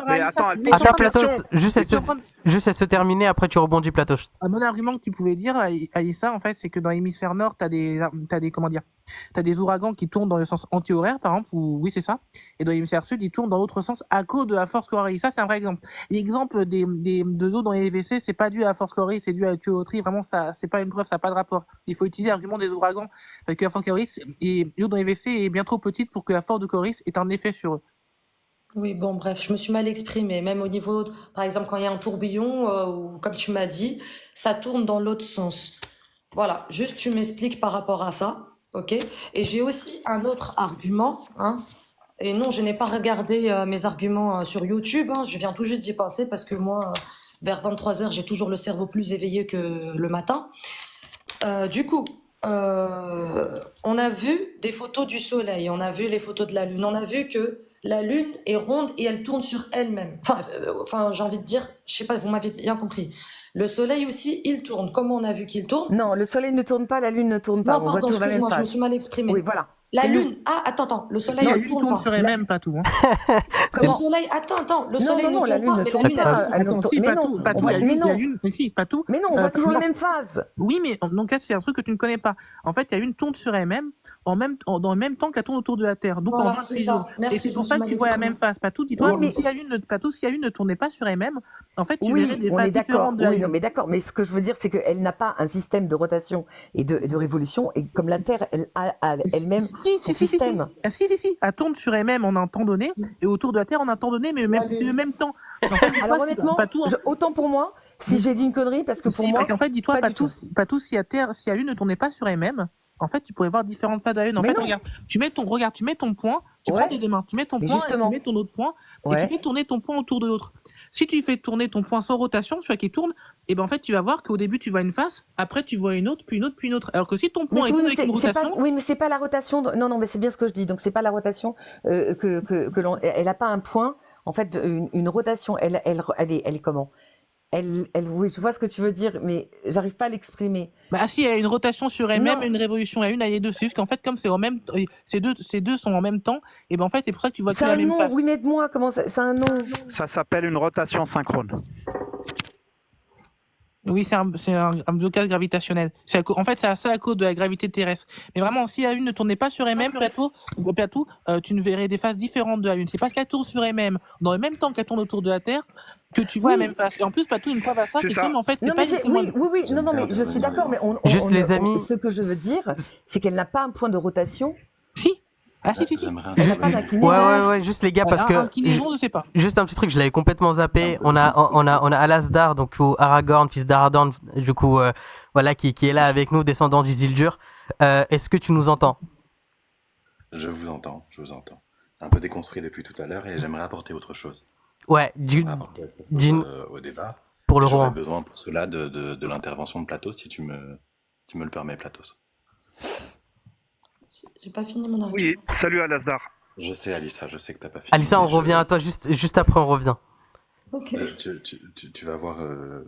Mais attends, Attends, Platos, juste elle se terminer, après tu rebondis, Platos. Un bon argument que tu pouvais dire, Aïssa, en fait, c'est que dans l'hémisphère nord, t'as des ouragans qui tournent dans le sens anti-horaire, par exemple, ou oui, c'est ça. Et dans l'hémisphère sud, ils tournent dans l'autre sens à cause de la force Coriolis. Ça, c'est un vrai exemple. L'exemple de l'eau dans les WC, c'est pas dû à la force Coriolis, c'est dû à la tuyauterie. Vraiment, ça, c'est pas une preuve, ça n'a pas de rapport. Il faut utiliser l'argument des ouragans, parce que la force Coriolis et l'eau dans les WC est bien trop petite pour que la force de Coriolis ait un effet sur eux. Oui, bon, bref, je me suis mal exprimée. Même au niveau, par exemple, quand il y a un tourbillon, ou comme tu m'as dit, ça tourne dans l'autre sens. Voilà, juste tu m'expliques par rapport à ça, ok? Et j'ai aussi un autre argument, hein. Et non, je n'ai pas regardé mes arguments sur YouTube, hein. Je viens tout juste d'y penser parce que moi, vers 23h, j'ai toujours le cerveau plus éveillé que le matin. Du coup, on a vu des photos du soleil, on a vu les photos de la lune, on a vu que la lune est ronde et elle tourne sur elle-même. Enfin, j'ai envie de dire, je sais pas, vous m'avez bien compris. Le soleil aussi, il tourne. Comment on a vu qu'il tourne? Non, le soleil ne tourne pas, la lune ne tourne pas. Non, pardon, excuse-moi, je me suis mal exprimée. Oui, voilà. La lune. Ah, attends, le soleil, Non, la elle lune tourne tourne pas. sur elle-même, pas tout. Hein. Le soleil, attends, le soleil non, ne la tourne lune pas, ne mais la tourne lune, pas. elle Attends, si, pas tout, la lune, si, pas tout. Mais non, on voit toujours non. la même phase. Oui, mais donc là, c'est un truc que tu ne connais pas. En fait, il y a une tourne sur elle-même dans le même temps qu'elle tourne autour de la Terre. Donc, Voilà, en c'est 28 ça. jours. Merci, Et c'est je pour me ça suis que tu mal vois la exprimée. même phase. Pas tout, dis-toi, Oui, mais- si la lune ne tournait pas sur elle-même, en fait, tu Oui, verrais des on phases est d'accord. différentes de la Oui, lune. non, mais d'accord. Mais ce que je veux dire, c'est qu'elle n'a pas un système de rotation et de révolution. Et comme la Terre, elle a elle-même son système. Si. Elle tourne sur elle-même en un temps donné et autour de la Terre en un temps donné, mais c'est le même temps. En fait, Alors honnêtement, pas tout. autant pour moi, si j'ai dit une connerie, parce que pour moi, En fait, dis-toi, pas pas du tout, si la lune ne tournait pas sur elle-même, en fait, tu pourrais voir différentes phases de la lune. En Mais fait, non. regarde, tu mets ton point, tu Ouais. prends tes deux mains, tu mets ton Mais point, justement. et tu mets ton autre point, et Ouais. tu fais tourner ton point autour de l'autre. Si tu fais tourner ton point sans rotation, celui qui tourne, et ben en fait, tu vas voir qu'au début, tu vois une face, après, tu vois une autre, puis une autre, puis une autre. Alors que si ton point est tourné avec une rotation. Oui, mais c'est pas la rotation. Non, mais c'est bien ce que je dis. Donc c'est pas la rotation que l'on. Elle a pas un point. En fait, une rotation. Elle est comment? Oui, je vois ce que tu veux dire, mais j'arrive pas à l'exprimer. Bah si, il y a une rotation sur elle-même Non. et une révolution à une à les deux. C'est juste qu'en fait, comme c'est au même, ces deux sont en même temps, et ben en fait, c'est pour ça que tu vois que C'est la un même nom. face. Oui, mais aide-moi. Comment ça? C'est un nom. Ça s'appelle une rotation synchrone. Oui, c'est un blocage gravitationnel. En fait, c'est ça à cause de la gravité terrestre. Mais vraiment, si la Lune ne tournait pas sur elle-même, plateau, tu ne verrais des phases différentes de la Lune. C'est parce qu'elle tourne sur elle-même, dans le même temps qu'elle tourne autour de la Terre, que tu vois la même face. Et en plus, plateau, une fois la face, C'est c'est ça. comme en fait. Non, mais oui. Non, mais je suis d'accord, mais Juste, les amis. Ce que je veux dire, c'est qu'elle n'a pas un point de rotation. Si. Ah si. Elle n'a pas d'inclinaison. Ouais, juste les gars, parce que. Inclinaison, je sais pas. Juste un petit truc, je l'avais complètement zappé. On a Alasdar, donc Aragorn, fils d'Aradorn, du coup, voilà, qui est là avec nous, descendant d'Isildur. Est-ce que tu nous entends? Je vous entends. Un peu déconstruit depuis tout à l'heure et j'aimerais apporter autre chose. Ouais, au débat. Pour le J'aurais roi. besoin pour cela de l'intervention de Platos, si tu me le permets, Platos. J'ai pas fini mon argument. Oui, salut Alasdar. Je sais, Alissa, je sais que t'as pas fini. Alissa, on revient à toi, juste après, on revient. Ok. Tu vas voir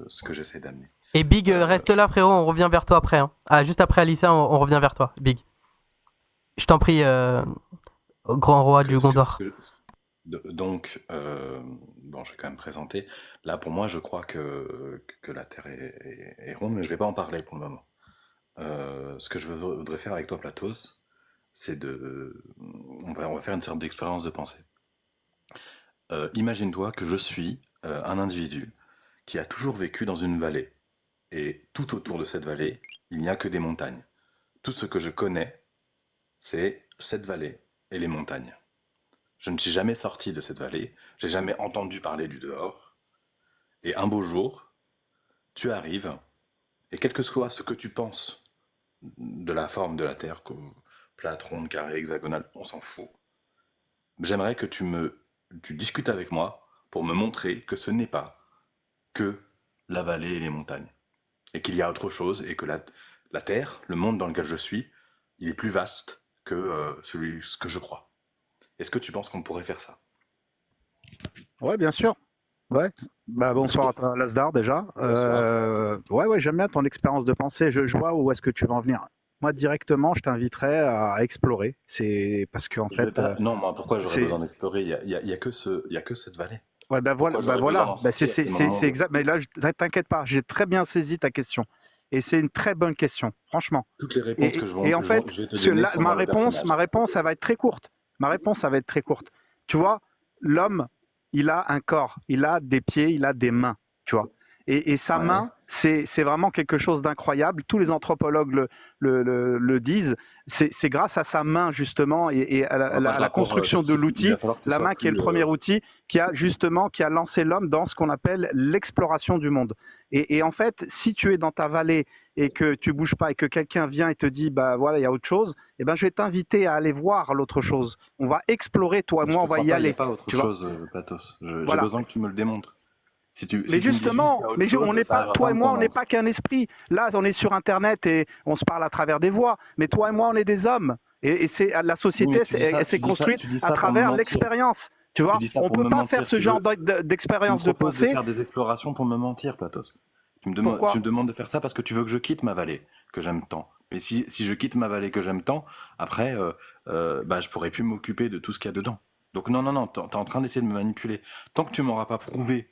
ce que j'essaie d'amener. Et Big, reste là, frérot, on revient vers toi après. Hein. Ah, juste après Alissa, on revient vers toi, Big. Je t'en prie, grand roi du Gondor. Donc, bon, je vais quand même présenter. Là, pour moi, je crois que la Terre est ronde, mais je vais pas en parler pour le moment. Ce que je voudrais faire avec toi, Platos, c'est on va faire une sorte d'expérience de pensée. Imagine-toi que je suis un individu qui a toujours vécu dans une vallée. Et tout autour de cette vallée, il n'y a que des montagnes. Tout ce que je connais, c'est cette vallée et les montagnes. Je ne suis jamais sorti de cette vallée, j'ai jamais entendu parler du dehors. Et un beau jour, tu arrives, et quel que soit ce que tu penses de la forme de la Terre, plate, ronde, carrée, hexagonale, on s'en fout. J'aimerais que tu discutes avec moi pour me montrer que ce n'est pas que la vallée et les montagnes. Et qu'il y a autre chose, et que la Terre, le monde dans lequel je suis, il est plus vaste que ce que je crois. Est-ce que tu penses qu'on pourrait faire ça? Ouais, bien sûr. Ouais. Bah, bonsoir à Lasdar déjà. Bonsoir. Ouais, j'aime bien ton expérience de pensée. Je vois où est-ce que tu vas en venir. Moi, directement, je t'inviterais à explorer. C'est parce qu'en Je vais fait, pas... Non, moi, pourquoi j'aurais c'est. besoin d'explorer? Il y a que cette vallée. Ouais, bah voilà, Pourquoi j'aurais besoin d'en Bah, sortir? C'est mon c'est monde. exact. Mais là, t'inquiète pas, j'ai très bien saisi ta question. Et c'est une très bonne question, franchement. Toutes les réponses que Et en fait, je vais te donner sont ma dans le personnage. réponse, ça va être très courte. Ma réponse, ça va être très courte. Tu vois, l'homme, il a un corps, il a des pieds, il a des mains, tu vois. Et sa Ouais. main, c'est vraiment quelque chose d'incroyable. Tous les anthropologues le disent. C'est grâce à sa main, justement, et à On va pas le la rapport, construction de il l'outil, va falloir que tu la sois main qui est le plus... premier outil, qui a lancé l'homme dans ce qu'on appelle l'exploration du monde. Et en fait, si tu es dans ta vallée et que tu bouges pas et que quelqu'un vient et te dit, bah voilà, il y a autre chose, eh ben, je vais t'inviter à aller voir l'autre chose. On va explorer, toi et Je moi, te on va crois y pas, il n'y a aller. pas autre Tu vois? chose, Platos. J'ai Voilà. besoin que tu me le démontres. Si tu Mais me dis juste justement, qu'il y a autre chose, on n'est pas, t'arriveras pas toi à et me moi, on n'est convaincre. pas qu'un esprit. Là, on est sur Internet et on se parle à travers des voix. Mais toi et moi, on est des hommes. Et la Oui, société, mais elle s'est construite tu dis à ça pour me travers mentir. l'expérience. Tu Tu vois, dis ça on pour peut me pas faire mentir. ce genre Tu me d'expérience de proposes de pensée. faire des explorations pour me mentir, Platos. Tu me Pourquoi? demandes de faire ça parce que tu veux que je quitte ma vallée, que j'aime tant. Mais si je quitte ma vallée que j'aime tant, après, bah, je pourrais plus m'occuper de tout ce qu'il y a dedans. Donc non, t'es en train d'essayer de me manipuler. Tant que tu m'auras pas prouvé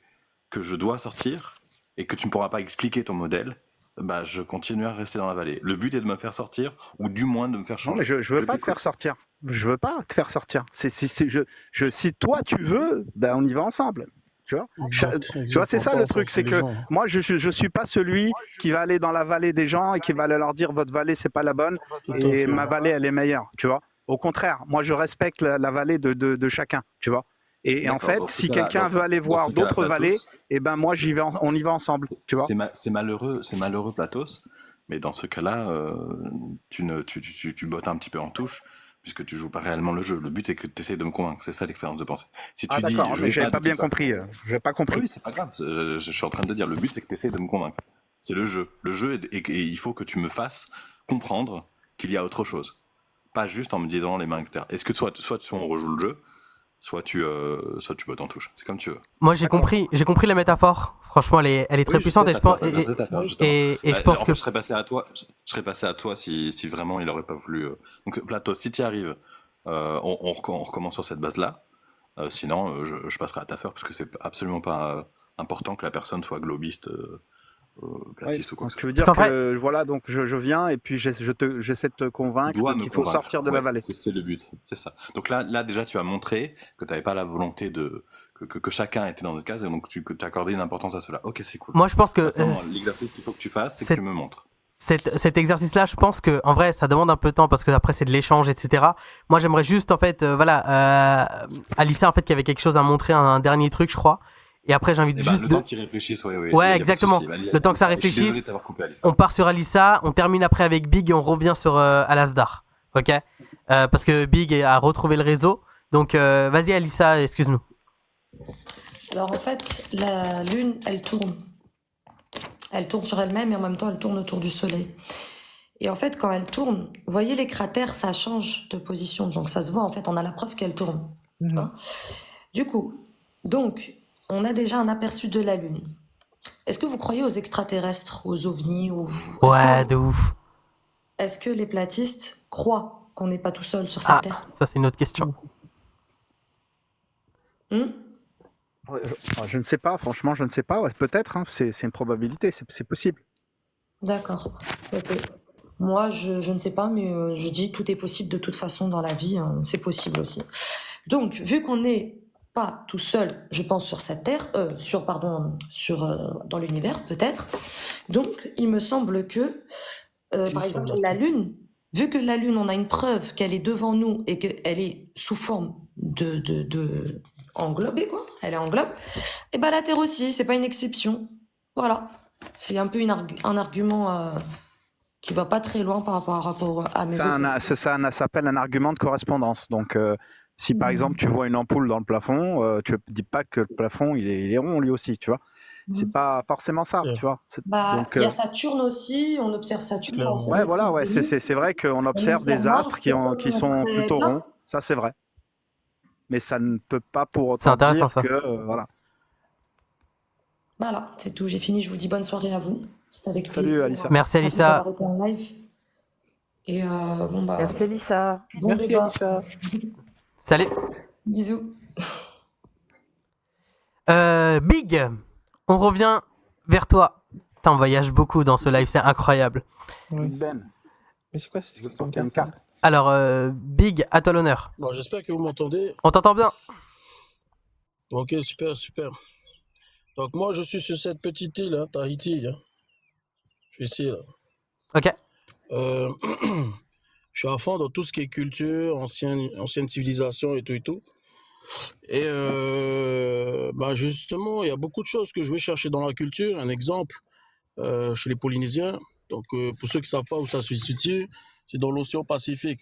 que je dois sortir et que tu ne pourras pas expliquer ton modèle, bah, je continuerai à rester dans la vallée. Le but est de me faire sortir, ou du moins de me faire Non, mais changer. je veux pas te faire sortir. Je veux pas te faire sortir. Si toi tu veux, ben on y va ensemble. Tu vois, tu vois, c'est On va ça pas le truc, forcer c'est les que gens. moi je suis pas celui qui va aller dans la vallée des gens et qui va leur dire votre vallée c'est pas la bonne Tout à et fait. ma vallée elle est meilleure. Tu vois. Au contraire, moi je respecte la vallée de chacun. Tu vois. Et en D'accord, fait, si quelqu'un veut aller voir d'autres vallées, et ben moi on y va ensemble. Tu vois. c'est malheureux, Platos, mais dans ce cas-là, tu bottes un petit peu en touche, puisque tu joues pas réellement le jeu. Le but est que tu essaies de me convaincre, c'est ça l'expérience de pensée. Si Ah tu dis, d'accord, je mais vais j'avais pas pas de toute bien compris. façon... J'ai pas compris. Oui, c'est pas grave, je suis en train de te dire, le but c'est que tu essaies de me convaincre. C'est le jeu. Le jeu, et il faut que tu me fasses comprendre qu'il y a autre chose. Pas juste en me disant les mains, etc. Est-ce que soit on rejoue le jeu, soit tu bottes en touche. C'est comme tu veux. Moi, j'ai compris la métaphore. Franchement, elle est très Oui, puissante et je pense, je sais ta peur, justement. et je pense En que fait, je serais passé à toi si vraiment il aurait pas voulu. Donc, Plato, si tu y arrives, on recommence sur cette base-là. Sinon, je passerai à ta peur parce que c'est absolument pas important que la personne soit globiste, platiste ou quoi que ce Tu veux soit. dire que voilà, donc je viens et puis j'essaie de te convaincre qu'il faut sortir de la vallée. C'est le but, c'est ça. Donc là déjà tu as montré que tu n'avais pas la volonté que chacun était dans notre case et donc que tu accordais une importance à cela. Ok, c'est cool. Moi je pense que maintenant, l'exercice qu'il faut que tu fasses, c'est que tu me montres. Cet exercice-là, je pense que en vrai, ça demande un peu de temps parce que après c'est de l'échange, etc. Moi, j'aimerais juste en fait, Alissa en fait qui avait quelque chose à montrer, un dernier truc, je crois. Et après, j'invite juste le temps qu'ils réfléchissent, ouais, exactement. Le temps que ça réfléchisse. On part sur Alissa, on termine après avec Big et on revient sur Alasdar. Ok, parce que Big a retrouvé le réseau. Donc, vas-y Alissa, excuse-nous. Alors en fait, la Lune, elle tourne. Elle tourne sur elle-même et en même temps, elle tourne autour du Soleil. Et en fait, quand elle tourne, vous voyez les cratères, ça change de position. Donc ça se voit, en fait, on a la preuve qu'elle tourne. Hein. Du coup, on a déjà un aperçu de la Lune. Est-ce que vous croyez aux extraterrestres, aux ovnis Ouais, de ouf. Est-ce que les platistes croient qu'on n'est pas tout seul sur cette Terre? Ça c'est une autre question. Je ne sais pas, franchement, je ne sais pas. Ouais, peut-être, hein, c'est une probabilité, c'est possible. D'accord. Okay. Moi, je ne sais pas, mais je dis tout est possible de toute façon dans la vie, c'est possible aussi. Donc, vu qu'on est pas tout seul, je pense, sur cette Terre, dans l'univers, peut-être. Donc, il me semble que, par exemple, la Lune, vu que la Lune, on a une preuve qu'elle est devant nous et qu'elle est sous forme de englobée, quoi. Elle est en globe. Et ben la Terre aussi, c'est pas une exception. Voilà. C'est un peu un argument qui va pas très loin par rapport à mes autres. Ça s'appelle un argument de correspondance. Donc, si par exemple tu vois une ampoule dans le plafond, tu ne dis pas que le plafond il est rond lui aussi, tu vois. C'est pas forcément ça, tu vois. Bah, il y a Saturne aussi, on observe Saturne. Ouais, voilà, ouais, c'est vrai qu'on observe des astres qui sont plutôt ronds, ça c'est vrai. Mais ça ne peut pas pour autant intéressant, dire ça. que voilà. Voilà, c'est tout, j'ai fini. Je vous dis bonne soirée à vous. C'était avec Salut, plaisir. Alissa. Merci, Alissa. D'avoir été en live. Et bon bah. Merci Alissa. Bon Merci, débat. Alissa. Salut. Bisous. Big, on revient vers toi. Putain, on voyage beaucoup dans ce live, c'est incroyable. Oui. Ben. Mais c'est quoi cette Une carte. Alors, Big, à toi l'honneur. Bon, j'espère que vous m'entendez. On t'entend bien. Ok, super, super. Donc moi, je suis sur cette petite île, hein, Tahiti. Hein. Je suis ici, là. Ok. Je suis à fond dans tout ce qui est culture, ancienne civilisation et tout et tout. Et bah justement, il y a beaucoup de choses que je vais chercher dans la culture. Un exemple, chez les Polynésiens. Donc, pour ceux qui ne savent pas où ça se situe, c'est dans l'océan Pacifique.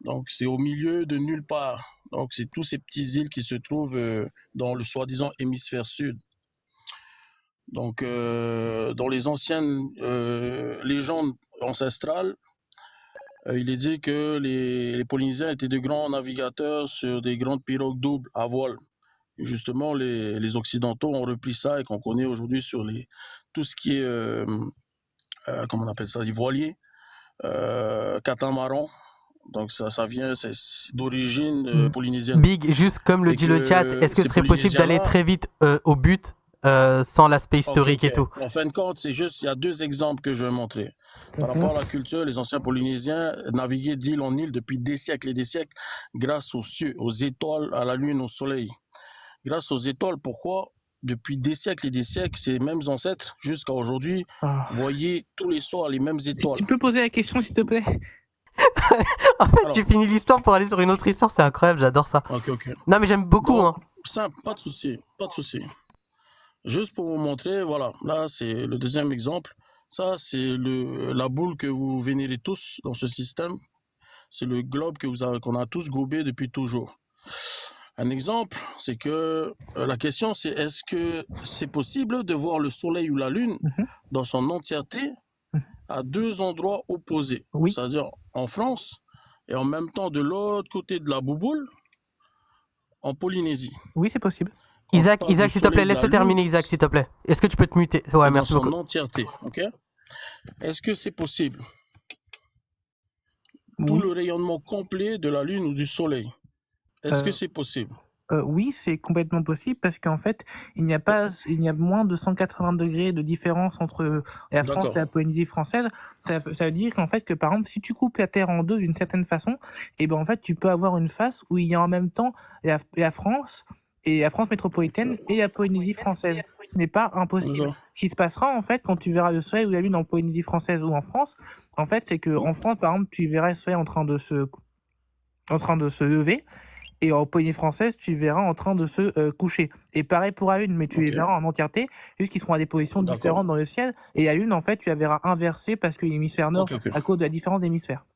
Donc, c'est au milieu de nulle part. Donc, c'est tous ces petites îles qui se trouvent dans le soi-disant hémisphère sud. Donc, dans les anciennes légendes ancestrales, il est dit que les Polynésiens étaient de grands navigateurs sur des grandes pirogues doubles à voile. Et justement, les Occidentaux ont repris ça et qu'on connaît aujourd'hui sur tout ce qui est, comment on appelle ça, les voiliers, catamaran. Donc ça vient, c'est d'origine polynésienne. Big, juste comme le dit le chat, est-ce que ce serait possible d'aller très vite au but sans l'aspect historique et tout? En fin de compte, c'est juste, il y a deux exemples que je vais montrer. Par rapport à la culture, les anciens Polynésiens naviguaient d'île en île depuis des siècles et des siècles grâce aux cieux, aux étoiles, à la lune, au soleil. Grâce aux étoiles, pourquoi? Depuis des siècles et des siècles, ces mêmes ancêtres, jusqu'à aujourd'hui, voyaient tous les soirs les mêmes étoiles. Tu peux poser la question, s'il te plaît? En fait, tu finis l'histoire pour aller sur une autre histoire, c'est incroyable, j'adore ça. Ok. Non, mais j'aime beaucoup. Donc, simple, pas de souci, pas de souci. Juste pour vous montrer, voilà, là c'est le deuxième exemple. Ça, c'est la boule que vous vénérez tous dans ce système. C'est le globe qu'on a tous gobé depuis toujours. Un exemple, c'est que la question c'est est-ce que c'est possible de voir le soleil ou la lune dans son entièreté à deux endroits opposés, c'est-à-dire en France et en même temps de l'autre côté de la bouboule en Polynésie. Oui, c'est possible. Isaac, s'il te plaît, laisse-le terminer, Isaac, s'il te plaît. Est-ce que tu peux te muter? Ouais, merci beaucoup. Dans son entièreté, ok? Est-ce que c'est possible? Tout le rayonnement complet de la lune ou du soleil. Est-ce que c'est possible? Oui, c'est complètement possible parce qu'en fait, il y a moins de 180 degrés de différence entre la France et la Polynésie française. Ça veut dire qu'en fait, que par exemple, si tu coupes la Terre en deux d'une certaine façon, et ben en fait, tu peux avoir une face où il y a en même temps la France et la France métropolitaine et la Polynésie française. Ce n'est pas impossible. Ce qui se passera en fait quand tu verras le soleil ou la lune en Polynésie française ou en France, en fait, c'est que en France, par exemple, tu verras le soleil en train de se lever. Et en Polynésie française, tu les verras en train de se coucher. Et pareil pour la Lune, mais tu les verras en entièreté, juste qu'ils seront à des positions différentes dans le ciel. Et la Lune, en fait, tu la verras inversée parce que l'hémisphère nord, à cause de la différence d'hémisphères.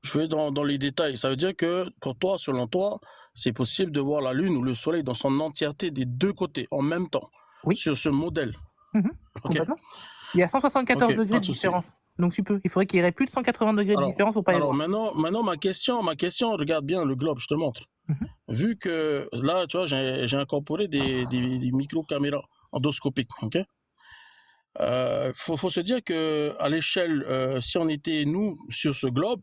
Je vais dans les détails. Ça veut dire que pour toi, selon toi, c'est possible de voir la Lune ou le Soleil dans son entièreté des deux côtés en même temps, sur ce modèle. Complètement. Il y a 174 degrés de différence. Donc tu peux. Il faudrait qu'il y ait plus de 180 degrés de différence pour pas les voir. Maintenant, ma question, regarde bien le globe, je te montre. Vu que là, tu vois, j'ai incorporé des micro-caméras endoscopiques, ok? Faut se dire qu'à l'échelle, si on était, nous, sur ce globe,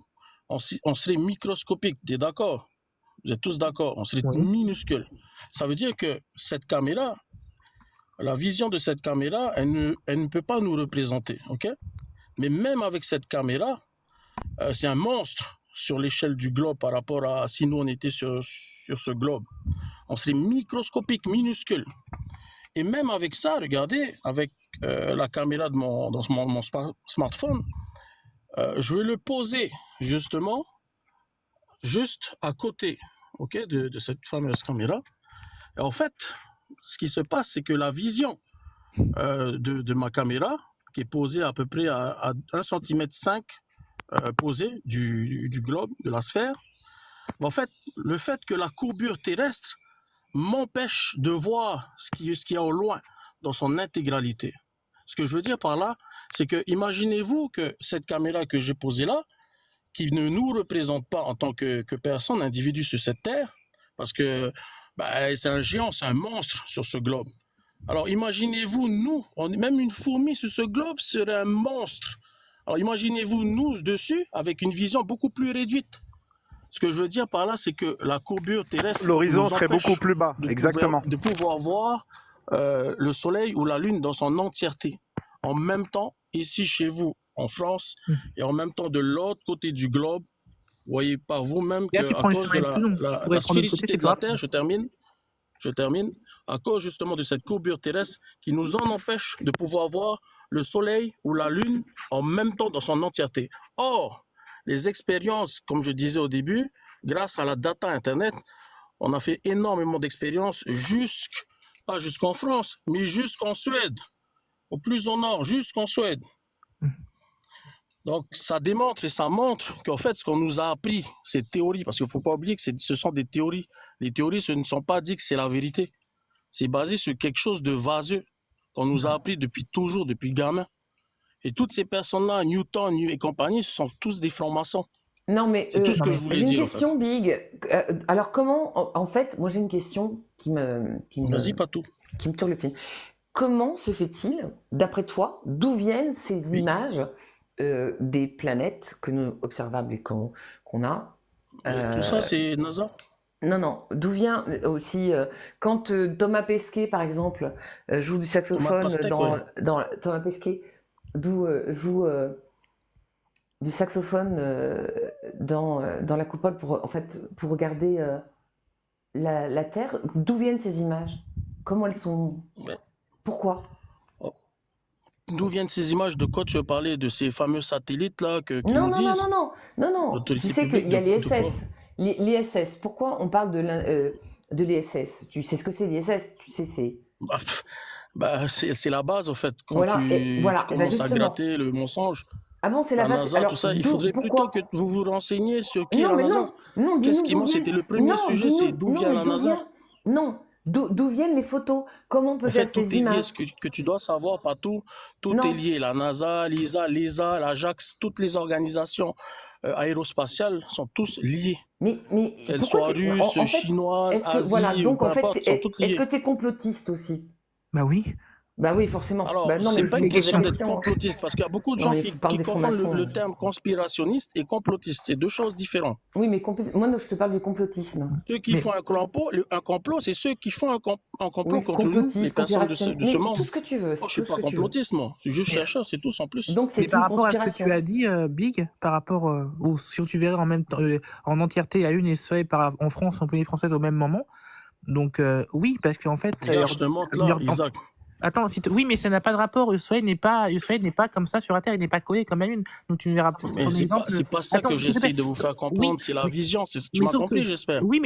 on serait microscopique, tu es d'accord? Vous êtes tous d'accord? On serait minuscule. Ça veut dire que cette caméra, la vision de cette caméra, elle ne peut pas nous représenter, ok? Mais même avec cette caméra, c'est un monstre. sur l'échelle du globe par rapport à si nous on était sur ce globe. On serait microscopique, minuscule. Et même avec ça, regardez, avec la caméra de mon smartphone, je vais le poser justement juste à côté, ok, de cette fameuse caméra. Et en fait, ce qui se passe, c'est que la vision de ma caméra, qui est posée à peu près à 1,5 cm posée du globe, de la sphère, en fait, le fait que la courbure terrestre m'empêche de voir ce qu'il y a au loin dans son intégralité. Ce que je veux dire par là, c'est que imaginez-vous que cette caméra que j'ai posée là, qui ne nous représente pas en tant que personne, individu sur cette terre, parce que c'est un géant, c'est un monstre sur ce globe. Alors imaginez-vous, nous, même une fourmi sur ce globe serait un monstre. Alors imaginez-vous, nous, dessus, avec une vision beaucoup plus réduite. Ce que je veux dire par là, c'est que la courbure terrestre L'horizon nous serait empêche beaucoup plus bas, exactement. de pouvoir voir le soleil ou la lune dans son entièreté. En même temps, ici chez vous, en France, et en même temps de l'autre côté du globe, vous voyez par vous-même qu'à cause de la sphéréicité de la Terre, je termine, à cause justement de cette courbure terrestre qui nous en empêche de pouvoir voir le soleil ou la lune en même temps dans son entièreté. Or, les expériences, comme je disais au début, grâce à la data Internet, on a fait énormément d'expériences pas jusqu'en France, mais jusqu'en Suède, au plus au nord, jusqu'en Suède. Donc, ça démontre et ça montre qu'en fait, ce qu'on nous a appris, ces théories, parce qu'il ne faut pas oublier que ce sont des théories. Les théories, ce ne sont pas dit que c'est la vérité. C'est basé sur quelque chose de vaseux qu'on nous a appris depuis toujours, depuis gamin. Et toutes ces personnes-là, Newton et compagnie, ce sont tous des francs-maçons. Non, mais c'est tout ce que je voulais dire. J'ai une question, Big. Alors, comment, en fait, moi j'ai une question Vas-y, pas tout. Qui me turlupine. Comment se fait-il, d'après toi, d'où viennent ces images des planètes que nous observables et qu'on a Tout ça, c'est NASA. Non, d'où vient aussi quand Thomas Pesquet, par exemple, joue du saxophone dans Thomas Pesquet joue du saxophone dans la coupole pour regarder la Terre. D'où viennent ces images? Comment elles sont? Pourquoi? D'où viennent ces images? De quoi tu veux parler? De ces fameux satellites-là qui nous disent? Non. Tu sais qu'il y a l'ISS. L'ISS. Pourquoi on parle de l'ISS? Tu sais ce que c'est l'ISS? Tu sais, c'est... c'est la base, en fait. Quand tu commences à gratter le mensonge. Ah bon, c'est la base. NASA, alors, tout ça, il faudrait plutôt que vous vous renseigniez sur qui est la NASA. Non, qu'est-ce qui manque? C'était le premier sujet, c'est d'où vient la NASA. Non, d'où viennent les photos? Comment peut-être ces images? Tout est lié, ce que tu dois savoir, pas tout. Tout est lié. La NASA, l'ESA, l'Ajax, toutes les organisations aérospatiales sont tous liées. Mais qu'elles soient russes, chinoises, asiatiques, donc peu en fait, importe, sont toutes liées. Est-ce que tu es complotiste aussi? Bah oui. Bah oui, forcément. Alors, c'est pas une question d'être complotiste, parce qu'il y a beaucoup de gens qui confondent le terme conspirationniste et complotiste. C'est deux choses différentes. Oui, mais moi, je te parle du complotisme. Ceux qui font un complot, c'est ceux qui font un complot contre nous, les personnes de ce monde. Tout ce que tu veux. Je suis pas complotiste, moi. Je suis juste chercheur, c'est tout sans plus. Donc, c'est par rapport à ce que tu as dit, Big, par rapport si tu verrais en même temps, en entièreté, la Lune et le Soleil en France, en Polynésie française au même moment. Donc, oui, parce qu'en fait. Regarde, je te montre là, Isaac. Attends, oui, mais ça n'a pas de rapport. Le soleil n'est pas comme ça sur la Terre, il n'est pas collé comme la Lune. Donc tu ne verras pas. C'est pas ça que j'essaye de vous faire comprendre, c'est la vision. Tu m'as compris, j'espère. Oui, mais